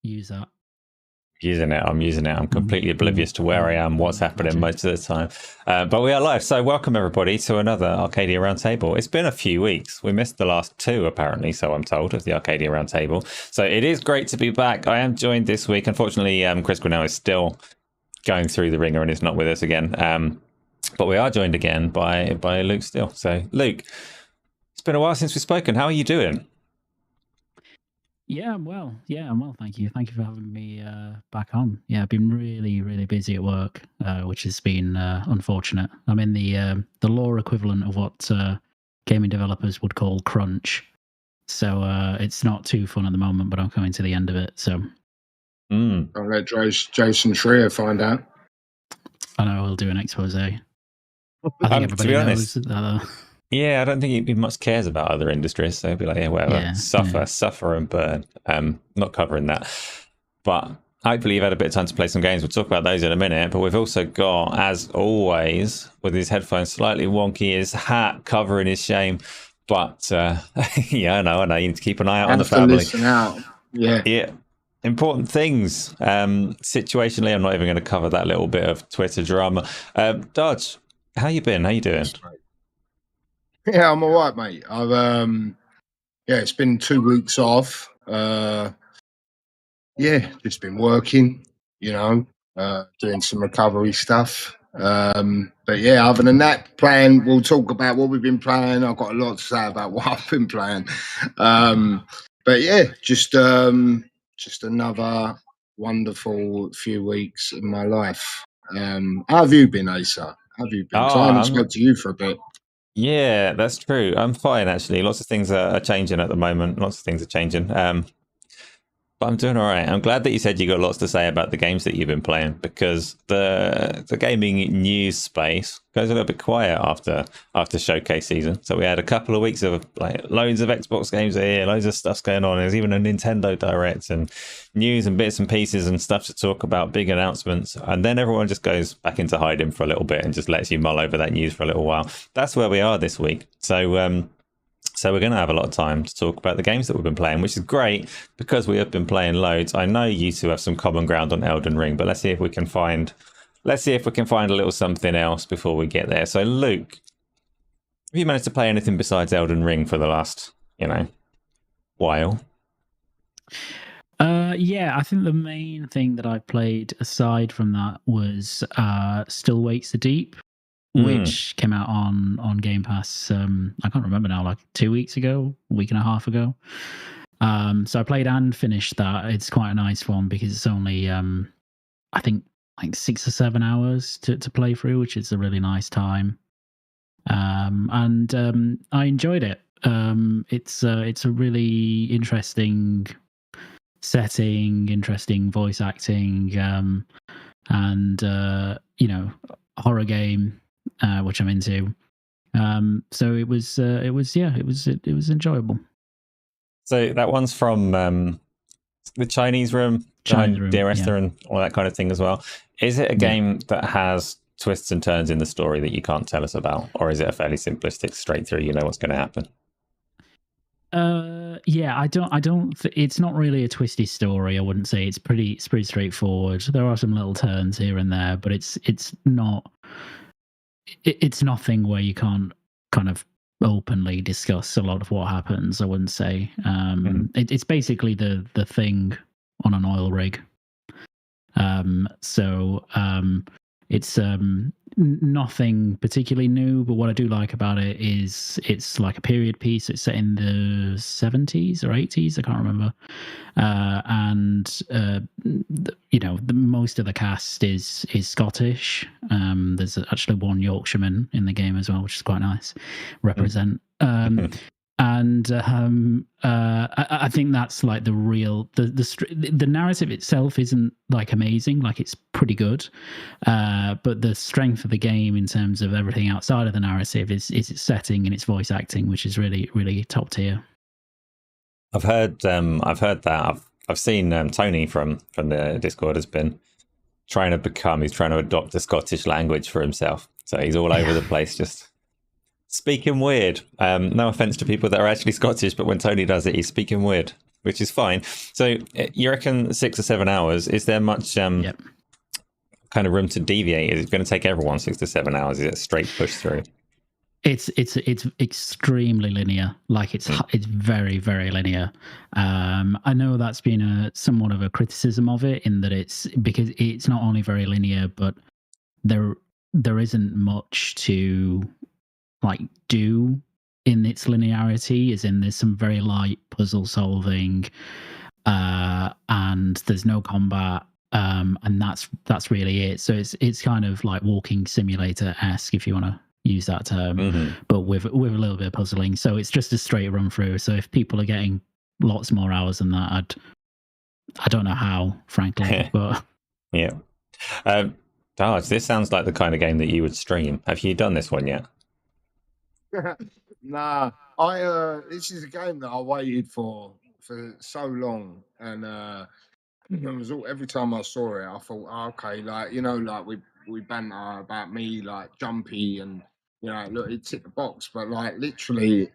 Use that. I'm using it. I'm completely oblivious to where I am, what's happening most of the time. But we are live. So welcome everybody to another Arcadia Roundtable. It's been a few weeks. We missed the last two, apparently, so I'm told, of the Arcadia Roundtable. So it is great to be back. I am joined this week. Unfortunately, Chris Grannell is still going through the ringer and is not with us again. But we are joined again by Luke Steele. So Luke, it's been a while since we've spoken. How are you doing? Yeah, I'm well. Thank you. Thank you for having me back on. Yeah, I've been really busy at work, which has been unfortunate. I'm in the law equivalent of what gaming developers would call crunch. So it's not too fun at the moment, but I'm coming to the end of it. So I'll let Jason Schreier find out. I know we'll do an expose. I think everybody knows that. Yeah, I don't think he much cares about other industries, so he'll be like, yeah, whatever, suffer and burn. Not covering that. But hopefully you've had a bit of time to play some games. We'll talk about those in a minute. But we've also got, as always, with his headphones slightly wonky, his hat covering his shame. But yeah, I know. You need to keep an eye out on the family. Listen out. Yeah. Important things. Situationally, I'm not even going to cover that little bit of Twitter drama. Darge, how you been? How you doing? Yeah, I'm all right, mate. I've it's been 2 weeks off. Just been working, doing some recovery stuff. But yeah, other than that, we'll talk about what we've been playing. I've got a lot to say about what I've been playing. But yeah, just another wonderful few weeks in my life. How have you been, Asa? How have you been? I haven't spoken to you for a bit. Yeah, that's true. I'm fine, actually. Lots of things are changing at the moment. But I'm doing all right. I'm glad that you said you got lots to say about the games that you've been playing, because the gaming news space goes a little bit quiet after showcase season. So we had a couple of weeks of like loads of Xbox games here, loads of stuff's going on. There's even a Nintendo Direct and news and bits and pieces and stuff to talk about, big announcements. And then everyone just goes back into hiding for a little bit and just lets you mull over that news for a little while. That's where we are this week. So we're going to have a lot of time to talk about the games that we've been playing, which is great because we have been playing loads. I know you two have some common ground on Elden Ring, but let's see if we can find a little something else before we get there. So Luke, have you managed to play anything besides Elden Ring for the last, while? Yeah, I think the main thing that I played aside from that was Still Wakes the Deep, which came out on Game Pass. I can't remember now, like 2 weeks ago, a week and a half ago. So I played and finished that. It's quite a nice one because it's only, I think, like 6 or 7 hours to play through, which is a really nice time. And I enjoyed it. It's a really interesting setting, interesting voice acting, and horror game. Which I'm into. So it was enjoyable. So that one's from the Chinese room, Dear Esther, and all that kind of thing as well. Is it a game that has twists and turns in the story that you can't tell us about, or is it a fairly simplistic, straight through? You know what's going to happen. I don't. It's not really a twisty story. I wouldn't say it's pretty straightforward. There are some little turns here and there, but it's not. It's nothing where you can't kind of openly discuss a lot of what happens, I wouldn't say. It's basically the thing on an oil rig. It's nothing particularly new, but what I do like about it is it's like a period piece. It's set in the 70s or 80s, I can't remember. Most of the cast is Scottish. There's actually one Yorkshireman in the game as well, which is quite nice. Represent. I think that's like the real the narrative itself isn't like amazing, like it's pretty good, but the strength of the game in terms of everything outside of the narrative is its setting and its voice acting, which is really, really top tier. I've heard that. I've seen Tony from the Discord has been trying to adopt a Scottish language for himself. So he's all over the place, just speaking weird. No offense to people that are actually Scottish, but when Tony does it, he's speaking weird, which is fine. So you reckon 6 or 7 hours? Is there much kind of room to deviate? Is it going to take everyone 6 to 7 hours? Is it a straight push through? It's extremely linear. Like it's very, very linear. I know that's been somewhat of a criticism of it, in that it's because it's not only very linear, but there isn't much to like do in its linearity. As in, there's some very light puzzle solving, and there's no combat. And that's really it. So it's kind of like walking simulator-esque, if you want to use that term, but with a little bit of puzzling. So it's just a straight run through. So if people are getting lots more hours than that, I don't know how, frankly. But yeah, Darge, this sounds like the kind of game that you would stream. Have you done this one yet? Nah, this is a game that I waited for so long, and it was every time I saw it, I thought, okay, like, you know, like we banter about me like jumpy, and you know, look, it ticked the box, but like literally,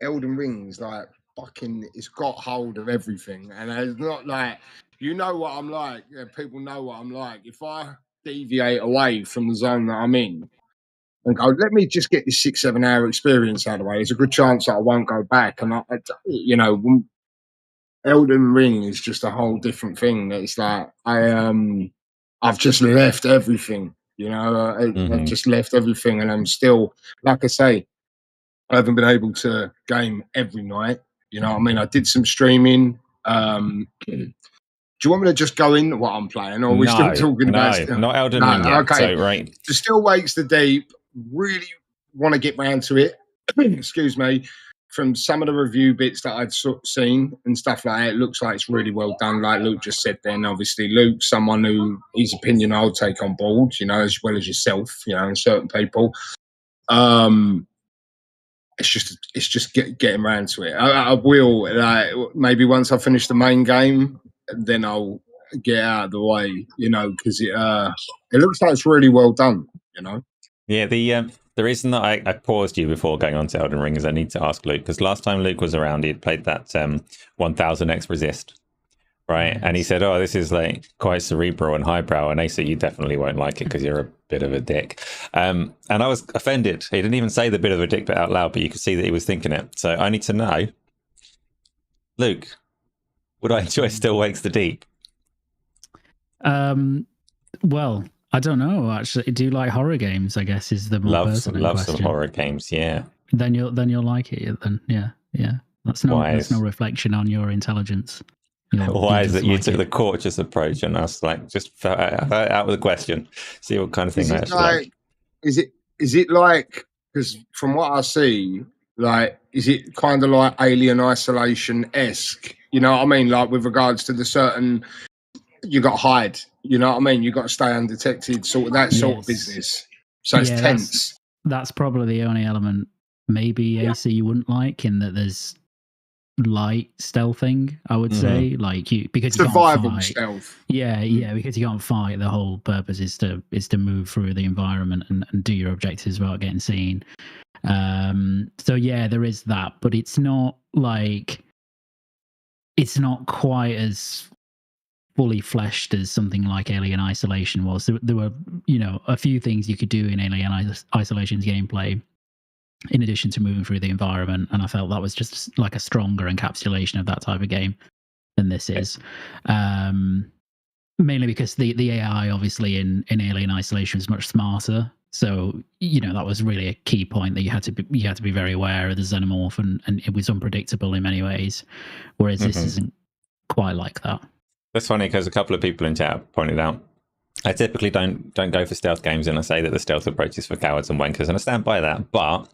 Elden Ring's like fucking, it's got hold of everything, and it's not like, you know what I'm like. Yeah, people know what I'm like. If I deviate away from the zone that I'm in and go, let me just get this 6-7 hour experience out of the way, there's a good chance that I won't go back. And you know, Elden Ring is just a whole different thing. It's like I've just left everything, you know. I've just left everything, and I'm still, like I say, I haven't been able to game every night. You know what I mean? I did some streaming. Do you want me to just go into what I'm playing, or are we still talking about? No, not Elden Ring yet. Okay, so, right. So Still Wakes the Deep. Really want to get round to it. Excuse me. From some of the review bits that I've seen and stuff like that, it looks like it's really well done. Like Luke just said then, obviously, Luke's someone who his opinion I'll take on board, you know, as well as yourself, you know, and certain people. It's just getting around to it. I will, like, maybe once I finish the main game, then I'll get out of the way, you know, because it looks like it's really well done, you know. Yeah, the reason that I paused you before going on to Elden Ring is I need to ask Luke, because last time Luke was around, he had played that 1000X Resist, right? Yes. And he said, oh, this is like quite cerebral and highbrow, and Asa, you definitely won't like it because you're a bit of a dick. And I was offended. He didn't even say the bit of a dick bit out loud, but you could see that he was thinking it. So I need to know, Luke, would I enjoy Still Wakes the Deep? Well, I don't know, actually. Do you like horror games, I guess, is the more pertinent love question. Some horror games, yeah. Then you'll like it, then, yeah. That's no reflection on your intelligence. Why is it you took the cautious approach and us like just out with a question, see what kind of thing I actually like? Is it like, because from what I see, like, is it kind of like Alien Isolation-esque? You know what I mean? Like with regards to the certain, you got to hide. You know what I mean? You got to stay undetected, sort of that sort of business. So it's tense. That's probably the only element, maybe Asa, you wouldn't like, in that there's light stealthing, I would say, like because survival you can't fight. Stealth. Yeah, because you can't fight. The whole purpose is to move through the environment and do your objectives without getting seen. So yeah, there is that, but it's not quite as fully fleshed as something like Alien Isolation was. There were, you know, a few things you could do in Alien Isolation's gameplay in addition to moving through the environment, and I felt that was just like a stronger encapsulation of that type of game than this is. Mainly because the AI obviously in Alien Isolation was much smarter, so you know that was really a key point, that you had to be very aware of the xenomorph, and it was unpredictable in many ways, whereas this isn't quite like that. That's funny because a couple of people in chat pointed out I typically don't go for stealth games, and I say that the stealth approach is for cowards and wankers, and I stand by that. But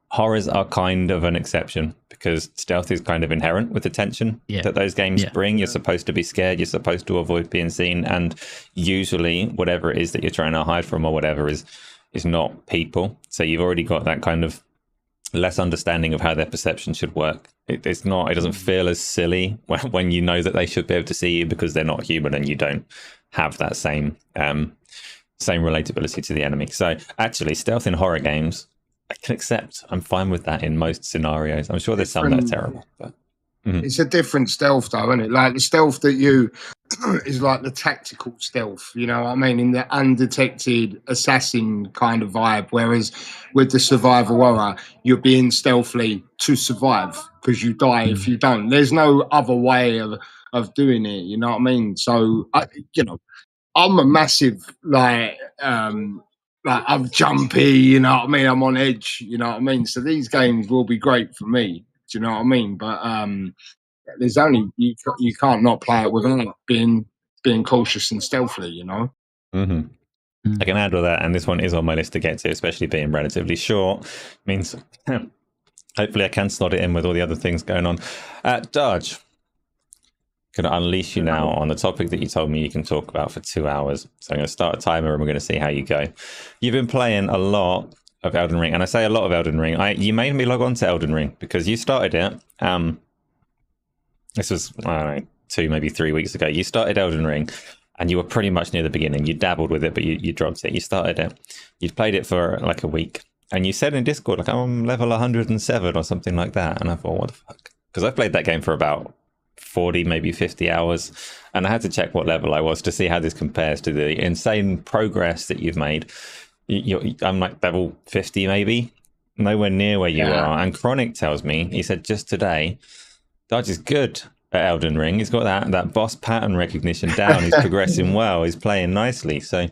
horrors are kind of an exception, because stealth is kind of inherent with the tension that those games bring. You're supposed to be scared, you're supposed to avoid being seen, and usually whatever it is that you're trying to hide from or whatever is not people. So you've already got that kind of less understanding of how their perception should work. It doesn't feel as silly when you know that they should be able to see you, because they're not human and you don't have that same relatability to the enemy. So actually, stealth in horror games, I can accept. I'm fine with that in most scenarios. I'm sure there's some that are terrible, but it's a different stealth, though, isn't it? Like the stealth that you is like the tactical stealth. You know what I mean? In the undetected assassin kind of vibe. Whereas with the survival horror, you're being stealthily to survive because you die if you don't. There's no other way of doing it. You know what I mean? So I'm a massive like I'm jumpy, you know what I mean? I'm on edge, you know what I mean? So these games will be great for me. Do you know what I mean? But there's only you can't not play it without being cautious and stealthy, you know. I can handle that, and this one is on my list to get to, especially being relatively short. Means hopefully I can slot it in with all the other things going on. Darge, going to unleash you now on the topic that you told me you can talk about for 2 hours. So I'm going to start a timer and we're going to see how you go. You've been playing a lot of Elden Ring, and I say a lot of Elden Ring. You made me log on to Elden Ring because you started it. This was, I don't know, 2, maybe 3 weeks ago. You started Elden Ring and you were pretty much near the beginning. You dabbled with it, but you dropped it. You started it. You'd played it for like a week. And you said in Discord, like, I'm level 107 or something like that. And I thought, what the fuck? Because I've played that game for about 40, maybe 50 hours. And I had to check what level I was to see how this compares to the insane progress that you've made. I'm like level 50, maybe. Nowhere near where you are. And Chronic tells me, he said just today, Darge is good at Elden Ring. He's got that boss pattern recognition down. He's progressing well. He's playing nicely. So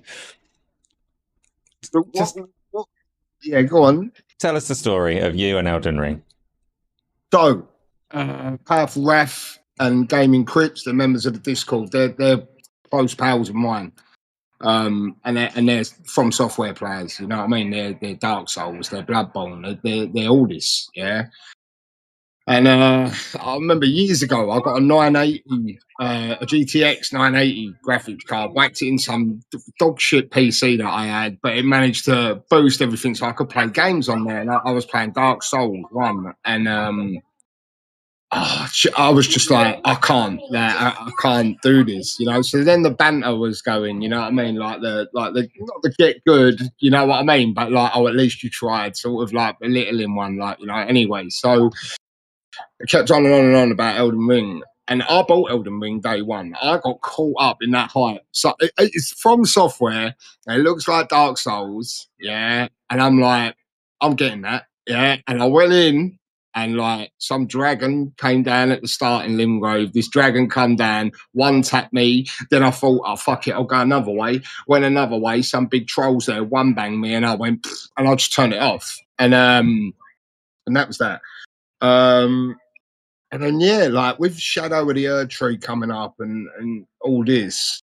yeah, go on. Tell us the story of you and Elden Ring. So, Powerful Wrath and Gaming Crips, they're members of the Discord. They're close pals of mine. And they're from software players, you know what I mean? They're Dark Souls, they're Bloodborne, they're all this, yeah. And I remember years ago, I got a 980, a GTX 980 graphics card, whacked it in some dog shit PC that I had, but it managed to boost everything so I could play games on there. And I was playing Dark Souls 1, and I was just like, I can't do this, you know. So then the banter was going, you know what I mean, like the not the get good, you know what I mean, but like, oh, at least you tried, sort of like belittling one, like, you know. Anyway, so it kept on and on and on about Elden Ring, and I bought Elden Ring day one. I got caught up in that hype. So it's from software. It looks like Dark Souls, yeah, and I'm like, I'm getting that, yeah. And I went in. And like some dragon came down at the start in Limgrave. This dragon come down, one tapped me. Then I thought, oh fuck it, I'll go another way. Went another way. Some big trolls there, one banged me, and I went, and I just turned it off. And that was that. And then yeah, like with Shadow of the Erd Tree coming up and all this,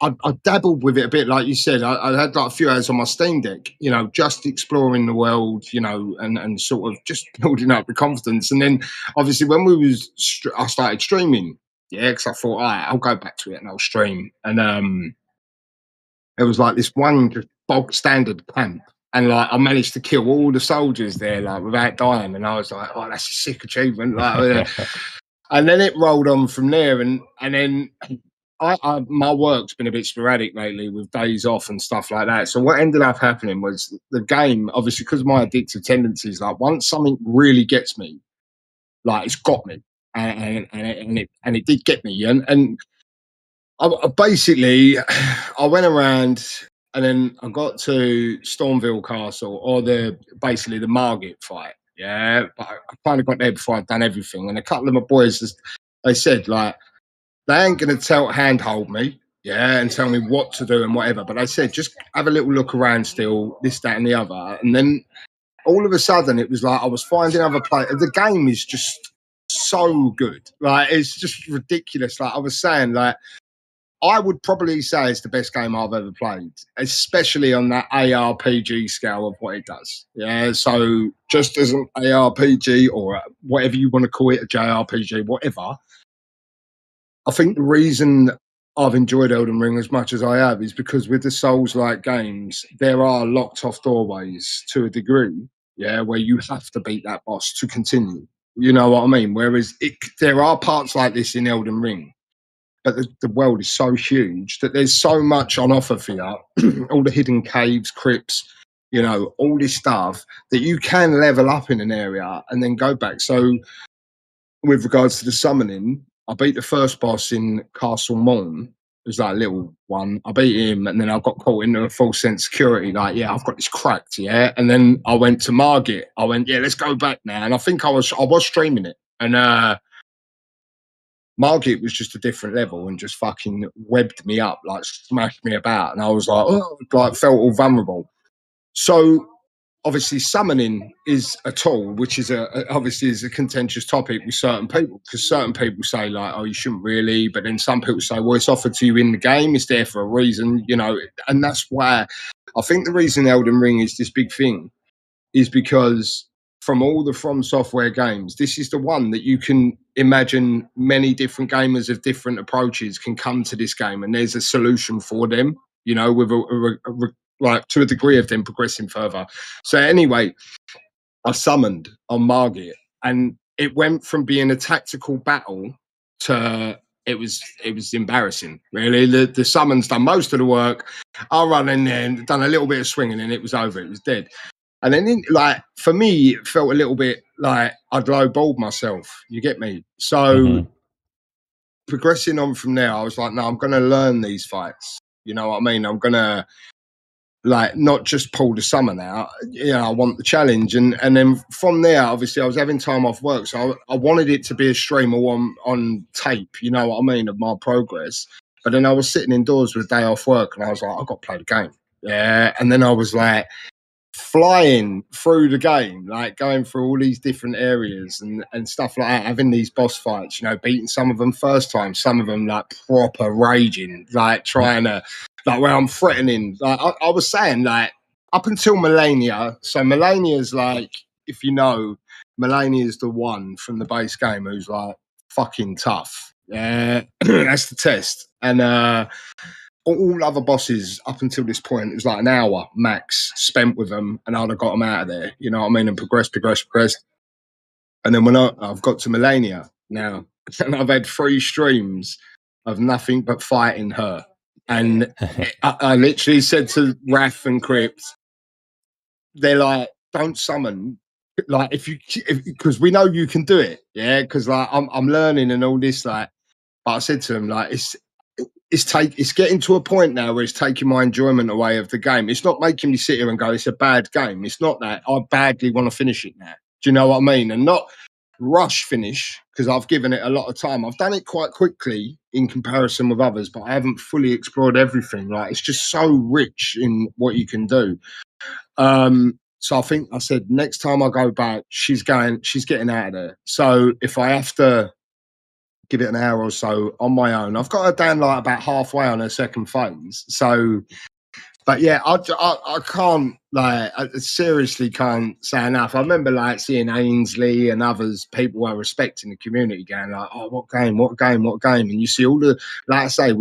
I dabbled with it a bit, like you said. I had like a few hours on my Steam Deck, you know, just exploring the world, you know, and sort of just building up the confidence. And then obviously when I started streaming, yeah, because I thought, all right, I'll go back to it and I'll stream. And it was like this one just bog standard camp. And like I managed to kill all the soldiers there, like without dying. And I was like, oh, that's a sick achievement. Like, and then it rolled on from there. And then my work's been a bit sporadic lately with days off and stuff like that. So what ended up happening was the game, obviously, because of my addictive tendencies, like once something really gets me, like it's got me, and it did get me. And I basically, I went around and then I got to Stormville Castle, or basically the Margit fight. Yeah, but I kind of got there before I'd done everything. And a couple of my boys, they said like, they ain't going to handhold me, yeah, and tell me what to do and whatever. But they said, just have a little look around still, this, that, and the other. And then all of a sudden, it was like I was finding other players. The game is just so good. Like, it's just ridiculous. Like I was saying, like, I would probably say it's the best game I've ever played, especially on that ARPG scale of what it does. Yeah, so just as an ARPG or whatever you want to call it, a JRPG, whatever, I think the reason I've enjoyed Elden Ring as much as I have is because with the Souls-like games, there are locked-off doorways to a degree, yeah, where you have to beat that boss to continue. You know what I mean? Whereas there are parts like this in Elden Ring, but the world is so huge that there's so much on offer for you. All the hidden caves, crypts, all this stuff that you can level up in an area and then go back. So with regards to the summoning, I beat the first boss in Castle Morn. It was like a little one. I beat him, and then I got caught into a full sense security. Like, yeah, I've got this cracked, yeah. And then I went to Margit. I went, yeah, let's go back now. And I think I was streaming it, and Margit was just a different level and just fucking webbed me up, like smashed me about, and I was like, oh, like felt all vulnerable. So obviously summoning is a tool which is obviously is a contentious topic with certain people, because certain people say like, oh, you shouldn't really, but then some people say, well, it's offered to you in the game, it's there for a reason, and that's why I think the reason Elden Ring is this big thing is because from all the From Software games, this is the one that you can imagine many different gamers of different approaches can come to this game, and there's a solution for them, with like to a degree of them progressing further. So anyway, I summoned on Margit, and it went from being a tactical battle to it was embarrassing, really. The summons done most of the work. I run in there and done a little bit of swinging, and it was over. It was dead. And then, like, for me, it felt a little bit like I'd lowballed myself. You get me? So progressing on from there, I was like, no, I'm going to learn these fights. You know what I mean? I'm going to, like, not just pull the summon out. I want the challenge. And then from there, obviously, I was having time off work. So I wanted it to be a stream on tape, you know what I mean, of my progress. But then I was sitting indoors with a day off work, and I was like, I've got to play the game. Yeah. And then I was like, flying through the game, like going through all these different areas and stuff like that, having these boss fights, beating some of them first time, some of them like proper raging, like trying to, like where I'm threatening, like I was saying, like up until Melania. So Melania's like, if you know, Melania's the one from the base game who's like fucking tough. Yeah, that's the test. And all other bosses up until this point, it was like an hour max spent with them, and I'd have got them out of there, you know what I mean, and progressed. And then when I've got to Melania now, and I've had 3 streams of nothing but fighting her. And I literally said to Raph and Crypt, they're like, don't summon, like because we know you can do it, yeah, because like I'm learning and all this, like, but I said to them, like, it's getting to a point now where it's taking my enjoyment away of the game. It's not making me sit here and go, it's a bad game. It's not that. I badly want to finish it now. Do you know what I mean? And not rush finish, because I've given it a lot of time. I've done it quite quickly in comparison with others, but I haven't fully explored everything. Like, it's just so rich in what you can do. So I think I said, next time I go back, she's getting out of there. So if I have to give it an hour or so on my own, I've got her down like about halfway on her second phase. So, but yeah, I can't, like, I seriously can't say enough. I remember like seeing Ainsley and others, people were respecting the community, going like, oh, what game? And you see all the, like I say,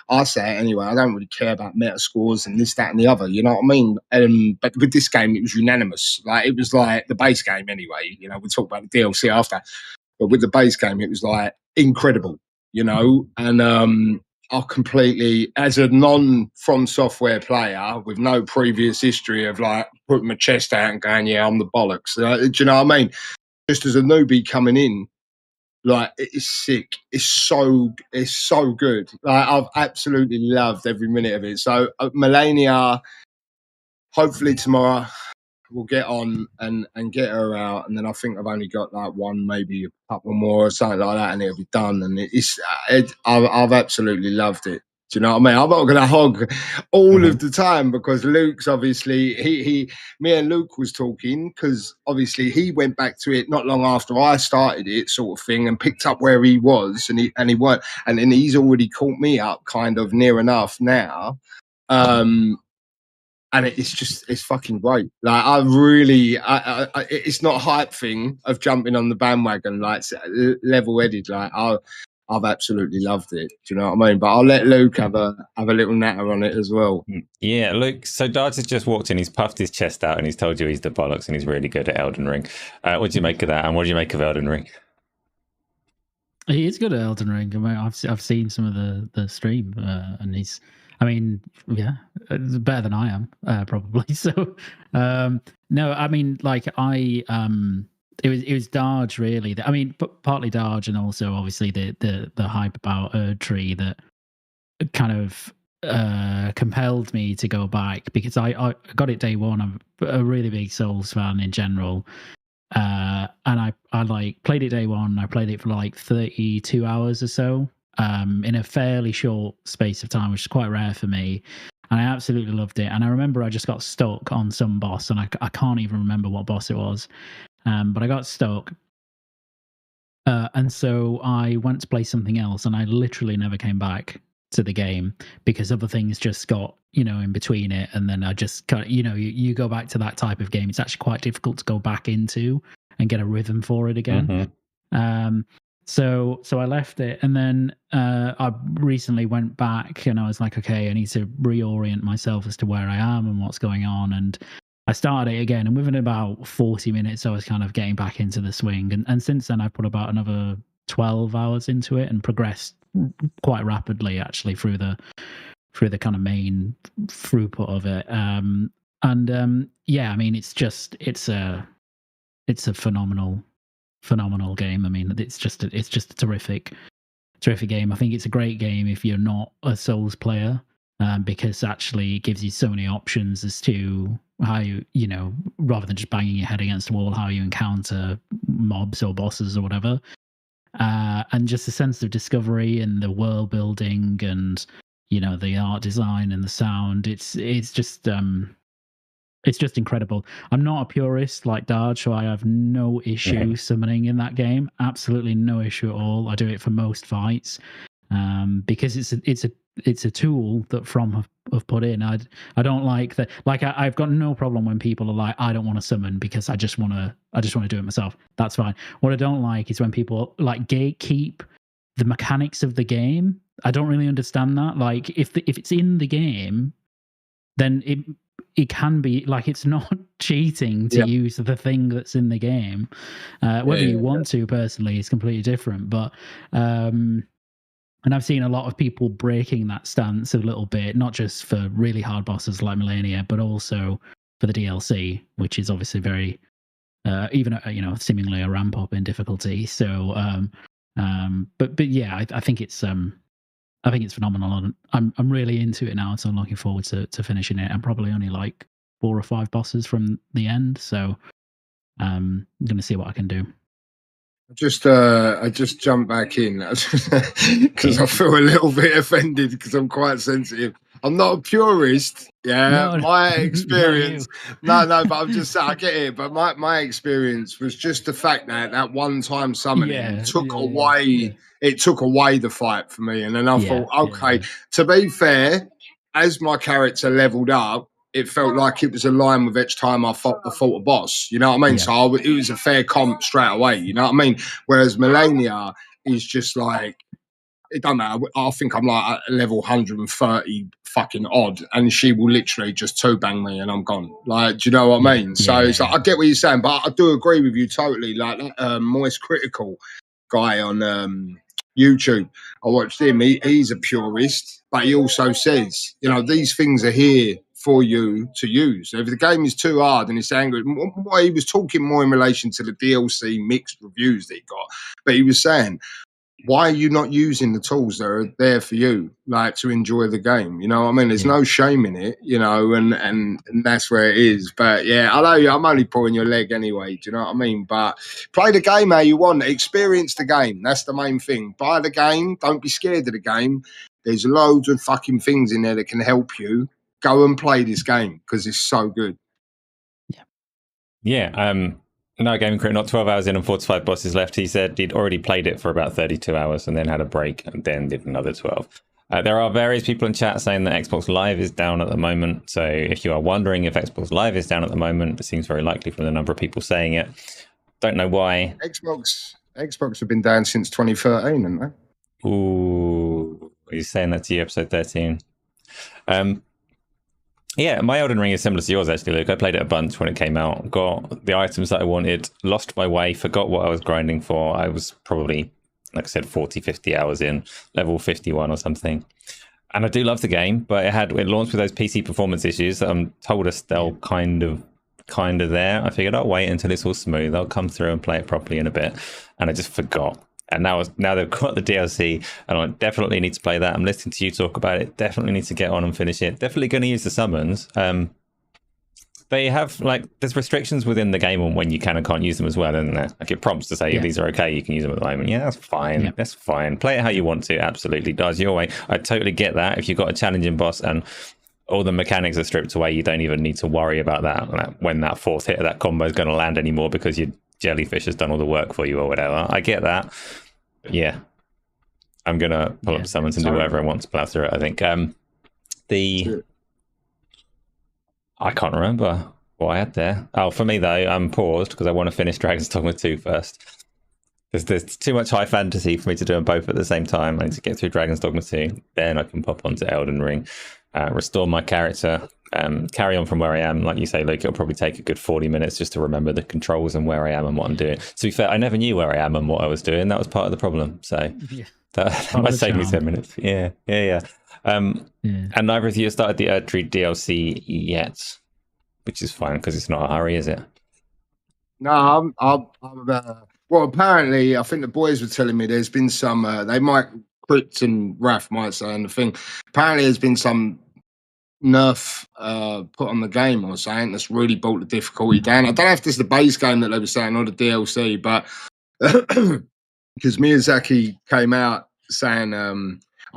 I say it anyway, I don't really care about meta scores and this, that and the other, you know what I mean? But with this game, it was unanimous. Like, it was like the base game anyway, we'll talk about the DLC after. But with the base game, it was like incredible, and I completely, as a non-From Software player with no previous history of like putting my chest out and going, yeah, I'm the bollocks. Do you know what I mean? Just as a newbie coming in, like, it is sick. It's so good. Like, I've absolutely loved every minute of it. So Melania, hopefully tomorrow, we'll get on and get her out, and then I think I've only got like one, maybe a couple more or something like that, and it'll be done. And I've absolutely loved it. Do you know what I mean? I'm not going to hog all of the time, because Luke's obviously me and Luke was talking, because obviously he went back to it not long after I started it, sort of thing, and picked up where he was, and he weren't, and then he's already caught me up kind of near enough now. And it's fucking great. Like, I really, it's not a hype thing of jumping on the bandwagon, like level-headed. Like, I've absolutely loved it. Do you know what I mean? But I'll let Luke have a little natter on it as well. Yeah, Luke. So Darge has just walked in. He's puffed his chest out and he's told you he's the bollocks and he's really good at Elden Ring. What do you make of that? And what do you make of Elden Ring? He is good at Elden Ring. I mean, I've seen some of the stream, and he's, I mean, yeah, better than I am, probably. So, no, I mean, like it was Darge really. I mean, partly Darge, and also obviously the hype about Tree that kind of compelled me to go back, because I got it day one. I'm a really big Souls fan in general. And I like played it day one. I played it for like 32 hours or so, in a fairly short space of time, which is quite rare for me. And I absolutely loved it. And I remember I just got stuck on some boss, and I can't even remember what boss it was. But I got stuck. And so I went to play something else, and I literally never came back to the game because other things just got, in between it. And then I just kind of, you go back to that type of game. It's actually quite difficult to go back into and get a rhythm for it again. Mm-hmm. So I left it, and then I recently went back, and I was like, okay, I need to reorient myself as to where I am and what's going on. And I started it again, and within about 40 minutes, I was kind of getting back into the swing. And since then, I put about another 12 hours into it and progressed quite rapidly, actually, through the kind of main throughput of it. Yeah, I mean, it's a phenomenal game. I mean, it's just a terrific game. I think it's a great game if you're not a Souls player, because actually it gives you so many options as to how you rather than just banging your head against the wall, how you encounter mobs or bosses or whatever. And just a sense of discovery and the world building and the art design and the sound. It's just incredible. I'm not a purist like Darge, so I have no issue summoning in that game. Absolutely no issue at all. I do it for most fights, because it's a tool that From have put in. I don't like that. Like I've got no problem when people are like, I don't want to summon because I just want to do it myself. That's fine. What I don't like is when people like gatekeep the mechanics of the game. I don't really understand that. Like if it's in the game, then it can be like, it's not cheating to use the thing that's in the game. Whether you want to personally is completely different. But and I've seen a lot of people breaking that stance a little bit, not just for really hard bosses like Millennia, but also for the DLC, which is obviously very, even seemingly a ramp up in difficulty. So, but yeah, I think it's phenomenal. I'm really into it now, so I'm looking forward to finishing it. I'm probably only like 4 or 5 bosses from the end, so I'm going to see what I can do. I just jumped back in because I feel a little bit offended because I'm quite sensitive. I'm not a purist. Yeah, my experience. No, but I'm just saying, I get it. But my experience was just the fact that one time summoning took away. It took away the fight for me, and then I thought, okay. To be fair, as my character leveled up, it felt like it was aligned with each time I fought a boss. You know what I mean? Yeah. So it was a fair comp straight away. You know what I mean? Whereas Millennia is just like, it don't matter. I think I'm like at level 130 fucking odd, and she will literally just two-bang me and I'm gone. Like, do you know what I mean? So it's like, I get what you're saying, but I do agree with you totally. Like that Moist Critical guy on YouTube, I watched him. He's a purist, but he also says, these things are here for you to use. If the game is too hard and it's angry, he was talking more in relation to the DLC mixed reviews that he got, but he was saying, why are you not using the tools that are there for you, like to enjoy the game? You know what I mean? There's no shame in it, and that's where it is. But yeah, I know I'm only pulling your leg anyway. Do you know what I mean? But play the game how you want. Experience the game. That's the main thing. Buy the game. Don't be scared of the game. There's loads of fucking things in there that can help you. Go and play this game because it's so good. Yeah. No, Gaming Critic, not 12 hours in and 45 bosses left. He said he'd already played it for about 32 hours and then had a break and then did another 12. There are various people in chat saying that Xbox Live is down at the moment. So if you are wondering if Xbox Live is down at the moment, it seems very likely from the number of people saying it. Don't know why. Xbox have been down since 2013, haven't they? Ooh, he's saying that to you, episode 13. Yeah, my Elden Ring is similar to yours, actually, Luke. I played it a bunch when it came out, got the items that I wanted, lost my way, forgot what I was grinding for. I was probably like I said, 40, 50 hours in, level 51 or something. And I do love the game, but it launched with those PC performance issues that I'm told are still kind of there. I figured I'll wait until it's all smooth. I'll come through and play it properly in a bit. And I just forgot. And now they've got the DLC, and I definitely need to play that. I'm listening to you talk about it. Definitely need to get on and finish it. Definitely going to use the summons. They have, like, there's restrictions within the game on when you can and can't use them as well, isn't there? Like, it prompts to say if these are okay, you can use them at the moment. Yeah, that's fine. Yeah. That's fine. Play it how you want to. Absolutely. Does your way. I totally get that. If you've got a challenging boss and all the mechanics are stripped away, you don't even need to worry about that. Like, when that fourth hit of that combo is going to land anymore because your jellyfish has done all the work for you or whatever. I get that. But yeah. I'm going to pull up the summons and do whatever I want to plow through it, I think. I can't remember what I had there. Oh, for me, though, I'm paused because I want to finish Dragon's Dogma 2 first. There's too much high fantasy for me to do them both at the same time. I need to get through Dragon's Dogma 2. Then I can pop onto Elden Ring, restore my character, carry on from where I am. Like you say, Luke, it'll probably take a good 40 minutes just to remember the controls and where I am and what I'm doing. To be fair, I never knew where I am and what I was doing. That was part of the problem. So that might save me 10 minutes. Yeah. And neither of you have started the Erdtree DLC yet, which is fine because it's not a hurry, is it? No, I'm well, apparently, I think the boys were telling me there's been some, Crypt and Raph might say on the thing, apparently there's been some nerf put on the game or something that's really brought the difficulty down. I don't know if this is the base game that they were saying or the DLC, but because Miyazaki came out saying,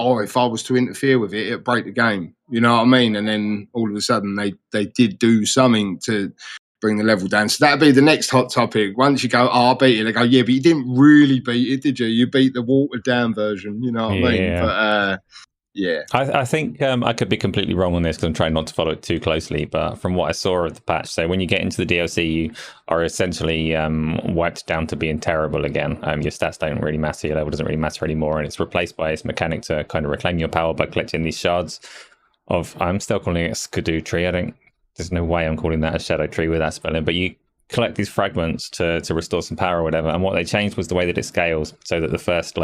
if I was to interfere with it, it'd break the game. You know what I mean? And then all of a sudden they did do something to bring the level down. So that'd be the next hot topic. Once you go, I beat it, they go, yeah, but you didn't really beat it, did you? You beat the watered down version, you know what I mean? But I think I could be completely wrong on this because I'm trying not to follow it too closely, but from what I saw of the patch, so when you get into the DLC, you are essentially wiped down to being terrible again. Your stats don't really matter, your level doesn't really matter anymore, and it's replaced by this mechanic to kind of reclaim your power by collecting these shards of, I'm still calling it Skidoo Tree. There's no way I'm calling that a Shadow Tree with that spelling, but you collect these fragments to restore some power or whatever, and what they changed was the way that it scales, so that the first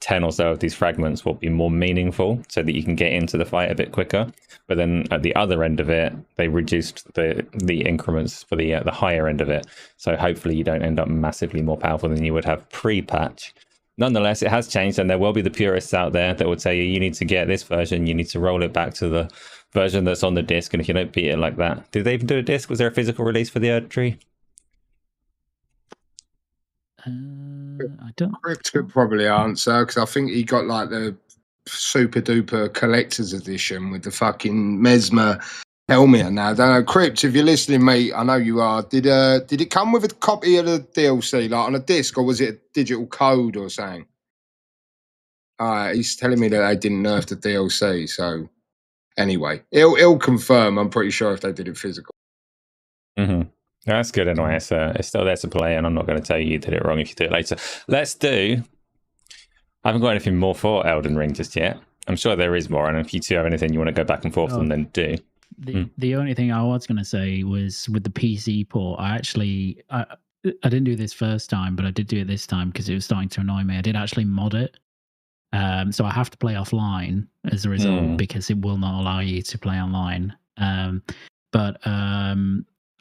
10 or so of these fragments will be more meaningful so that you can get into the fight a bit quicker. But then at the other end of it, they reduced the increments for the higher end of it. So hopefully you don't end up massively more powerful than you would have pre-patch. Nonetheless, it has changed, and there will be the purists out there that will tell you need to get this version, you need to roll it back to the version that's on the disc, and if you don't beat it like that. Did they even do a disc? Was there a physical release for the Erdtree? I don't. Crypt could probably answer because I think he got the super duper collector's edition with the fucking Mesmer helmet. And I don't know, Crypt, if you're listening, mate, I know you are. Did it come with a copy of the DLC, on a disc, or was it a digital code or something? He's telling me that they didn't nerf the DLC. So anyway, he'll confirm. I'm pretty sure if they did it physical. Mm-hmm. That's good anyway. It's still there to play, and I'm not going to tell you did it wrong if you do it later. I haven't got anything more for Elden Ring just yet. I'm sure there is more, and if you two have anything you want to go back and forth on, then do. The only thing I was going to say was with the PC port, I didn't do this first time, but I did do it this time because it was starting to annoy me. I did actually mod it. So I have to play offline as a result because it will not allow you to play online. But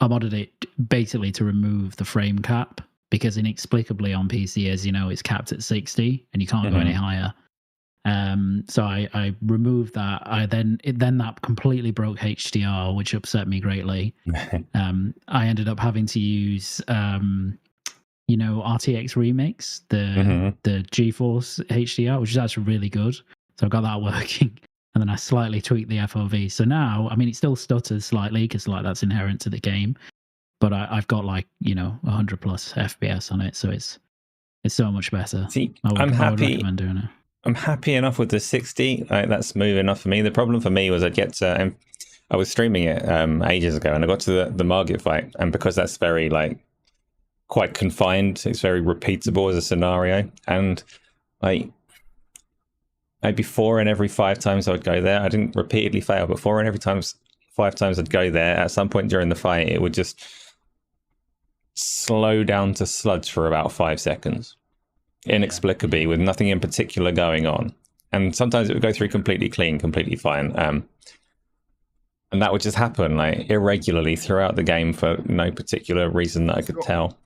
I modded it basically to remove the frame cap because inexplicably on PC, as you know, it's capped at 60 and you can't go any higher. So I removed that. Then that completely broke HDR, which upset me greatly. I ended up having to use RTX Remix, the GeForce HDR, which is actually really good. So I got that working. And then I slightly tweaked the FOV. So now, it still stutters slightly because that's inherent to the game. But I've got 100 plus FPS on it, so it's so much better. See, I'm happy. I would recommend doing it. I'm happy enough with the 60. That's smooth enough for me. The problem for me was I was streaming it ages ago, and I got to the Margit fight, and because that's very quite confined, it's very repeatable as a scenario, and maybe 4 in every 5 times I would go there. I didn't repeatedly fail, but 4 in every 5 times I'd go there. At some point during the fight, it would just slow down to sludge for about 5 seconds. inexplicably with nothing in particular going on. And sometimes it would go through completely clean, completely fine. And that would just happen like irregularly throughout the game for no particular reason that I could tell.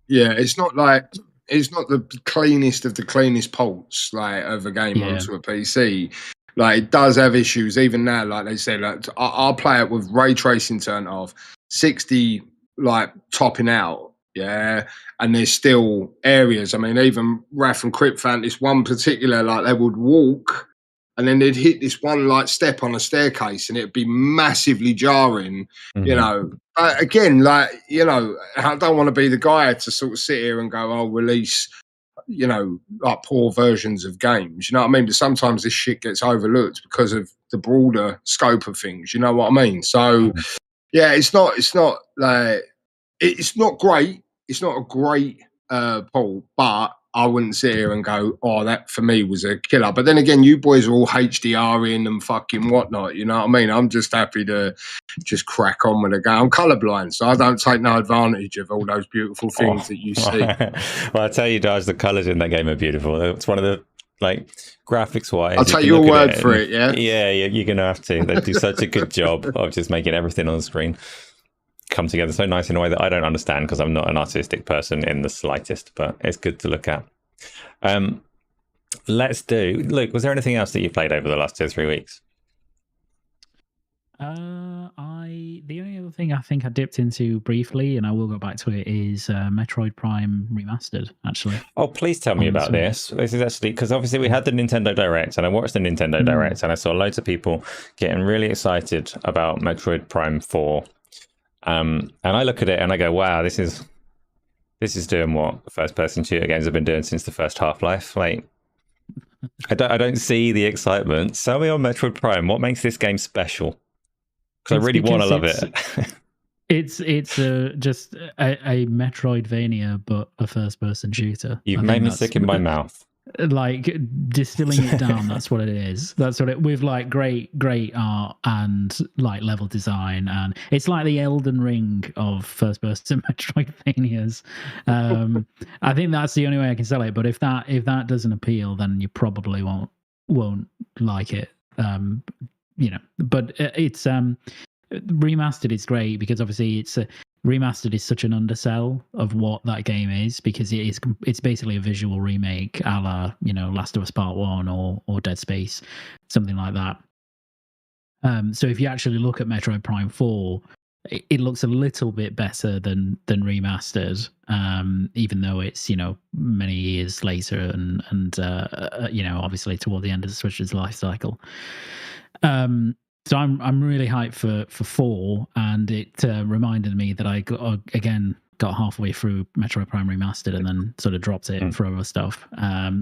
Yeah, it's not the cleanest of the cleanest ports like of a game onto a PC. Like it does have issues even now. Like they say, like I'll play it with ray tracing turned off, 60 like topping out. Yeah, and there's still areas. I mean, even Wrath and Crypt found this one particular like they would walk. And then they'd hit this one like step on a staircase, and it'd be massively jarring, you know. Again, like you know, I don't want to be the guy to sort of sit here and go, "I'll release," you know, like poor versions of games. You know what I mean? But sometimes this shit gets overlooked because of the broader scope of things. You know what I mean? So, yeah, it's not like it's not great. It's not a great poll, but I wouldn't sit here and go, oh, that for me was a killer. But then again, you boys are all HDRing and fucking whatnot. You know what I mean? I'm just happy to just crack on with the game. I'm colourblind, so I don't take no advantage of all those beautiful things that you see. Well, I tell you, Darge, the colours in that game are beautiful. It's one of the, like, graphics-wise. I'll take your word for it, yeah? Yeah, you're going to have to. They do such a good job of just making everything on the screen come together so nice in a way that I don't understand because I'm not an artistic person in the slightest, but it's good to look at. Let's do, Luke, was there anything else that you played over the last 2 or 3 weeks? The only other thing I think I dipped into briefly, and I will go back to it, is Metroid Prime Remastered, actually. Oh, please tell me about this. This is actually, because obviously we had the Nintendo Direct, and I watched the Nintendo Direct, and I saw loads of people getting really excited about Metroid Prime 4. And I look at it and I go, wow, this is doing what first-person shooter games have been doing since the first Half-Life. Like, I don't see the excitement. Sell me on Metroid Prime. What makes this game special? Because I really want to love it. It's just a Metroidvania, but a first-person shooter. You've made me sick in my mouth. Like distilling it down, that's what it is. That's what it with like great art and like level design, and it's like the Elden Ring of first-person Metroidvanias. I think that's the only way I can sell it. But if that doesn't appeal, then you probably won't like it. You know, but it's remastered is great because obviously remastered is such an undersell of what that game is, because it's basically a visual remake a la, you know, Last of Us Part 1 or Dead Space, something like that. So if you actually look at Metroid Prime 4, it looks a little bit better than remastered, even though it's, you know, many years later and you know, obviously toward the end of the Switch's life cycle. So I'm really hyped for 4, and it reminded me that I got halfway through Metroid Prime Remastered and then sort of dropped it for other stuff.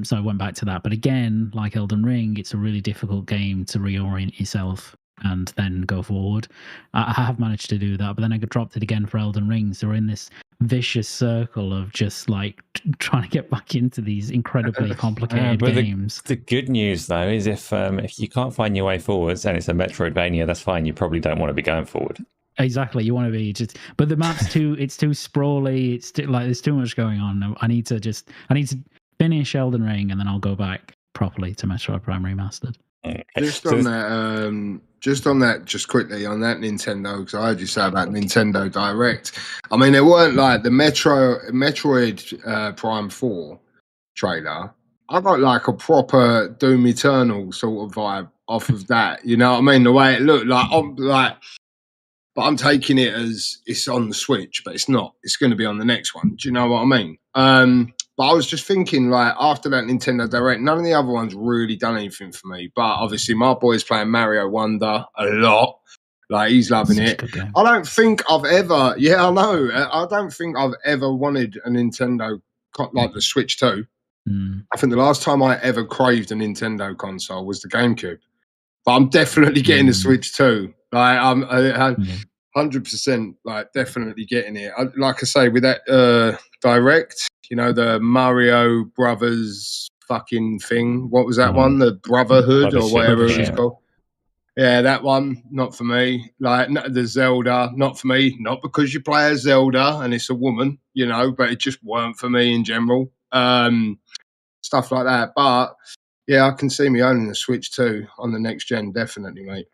So I went back to that. But again, like Elden Ring, it's a really difficult game to reorient yourself and then go forward. I have managed to do that, but then I dropped it again for Elden Ring. So we're in this vicious circle of just like trying to get back into these incredibly complicated games. The good news though is if you can't find your way forwards and it's a Metroidvania, that's fine. You probably don't want to be going forward. Exactly, you want to be just, but the map's it's too sprawly. It's like there's too much going on. I need to finish Elden Ring and then I'll go back properly to Metroid Prime Remastered. Okay. Just on that, just quickly on that Nintendo, because I heard you say about Nintendo Direct. I mean, it weren't like the Metroid Prime 4 trailer. I got like a proper Doom Eternal sort of vibe off of that. You know what I mean? The way it looked, but I'm taking it as it's on the Switch, but it's not. It's going to be on the next one. Do you know what I mean? But I was just thinking, like, after that Nintendo Direct, none of the other ones really done anything for me. But obviously, my boy's playing Mario Wonder a lot. Like, he's loving it. I don't think I've ever, I don't think I've ever wanted a Nintendo, like the Switch 2. I think the last time I ever craved a Nintendo console was the GameCube. But I'm definitely getting the Switch 2. Like, I'm 100%, like, definitely getting it. Like I say, with that Direct, you know, the Mario Brothers fucking thing. What was that one? The Brotherhood or whatever it was called. Yeah, that one, not for me. Like, the Zelda, not for me. Not because you play as Zelda and it's a woman, you know, but it just weren't for me in general. stuff like that. But yeah, I can see me owning the Switch too on the next gen, definitely, mate.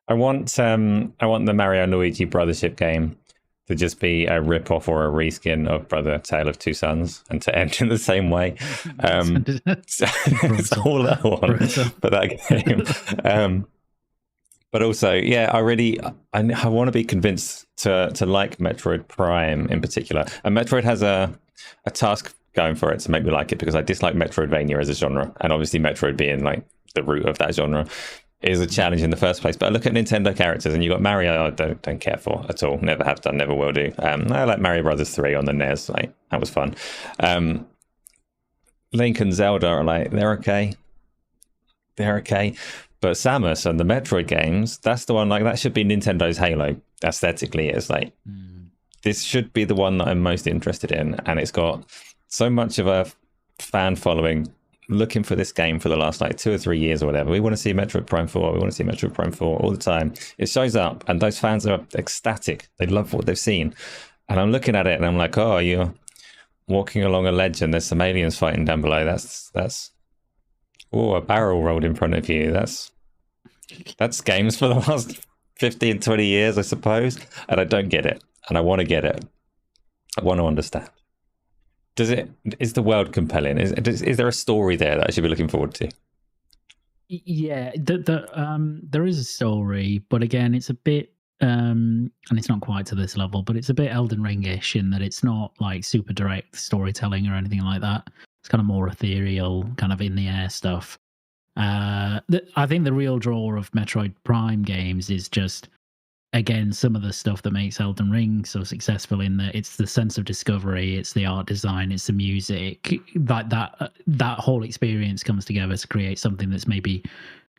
I want the Mario and Luigi Brothership game to just be a rip-off or a reskin of Brother Tale of Two Sons, and to end in the same way. It's all I want for that game. But also, yeah, I want to be convinced to like Metroid Prime in particular. And Metroid has a task going for it to make me like it, because I dislike Metroidvania as a genre, and obviously Metroid being like the root of that genre is a challenge in the first place. But I look at Nintendo characters, and you got Mario, I don't care for at all. Never have done, never will do. I like Mario Brothers 3 on the NES. Like, that was fun. Link and Zelda are like, they're okay. But Samus and the Metroid games, that's the one, like, that should be Nintendo's Halo aesthetically. It's like, this should be the one that I'm most interested in. And it's got so much of a fan following looking for this game for the last like 2 or 3 years or whatever. We want to see Metroid Prime 4. We want to see Metroid Prime 4 all the time. It shows up, and those fans are ecstatic. They love what they've seen. And I'm looking at it, and I'm like, oh, you're walking along a ledge, and there's some aliens fighting down below. That's oh, a barrel rolled in front of you. That's games for the last 15, 20 years, I suppose. And I don't get it. And I want to get it. I want to understand. Is the world compelling? Is there a story there that I should be looking forward to? Yeah, there is a story, but again, it's a bit, and it's not quite to this level, but it's a bit Elden Ring-ish in that it's not like super direct storytelling or anything like that. It's kind of more ethereal, kind of in the air stuff. I think the real draw of Metroid Prime games is just, again, some of the stuff that makes Elden Ring so successful, in that it's the sense of discovery, it's the art design, it's the music. That whole experience comes together to create something that's maybe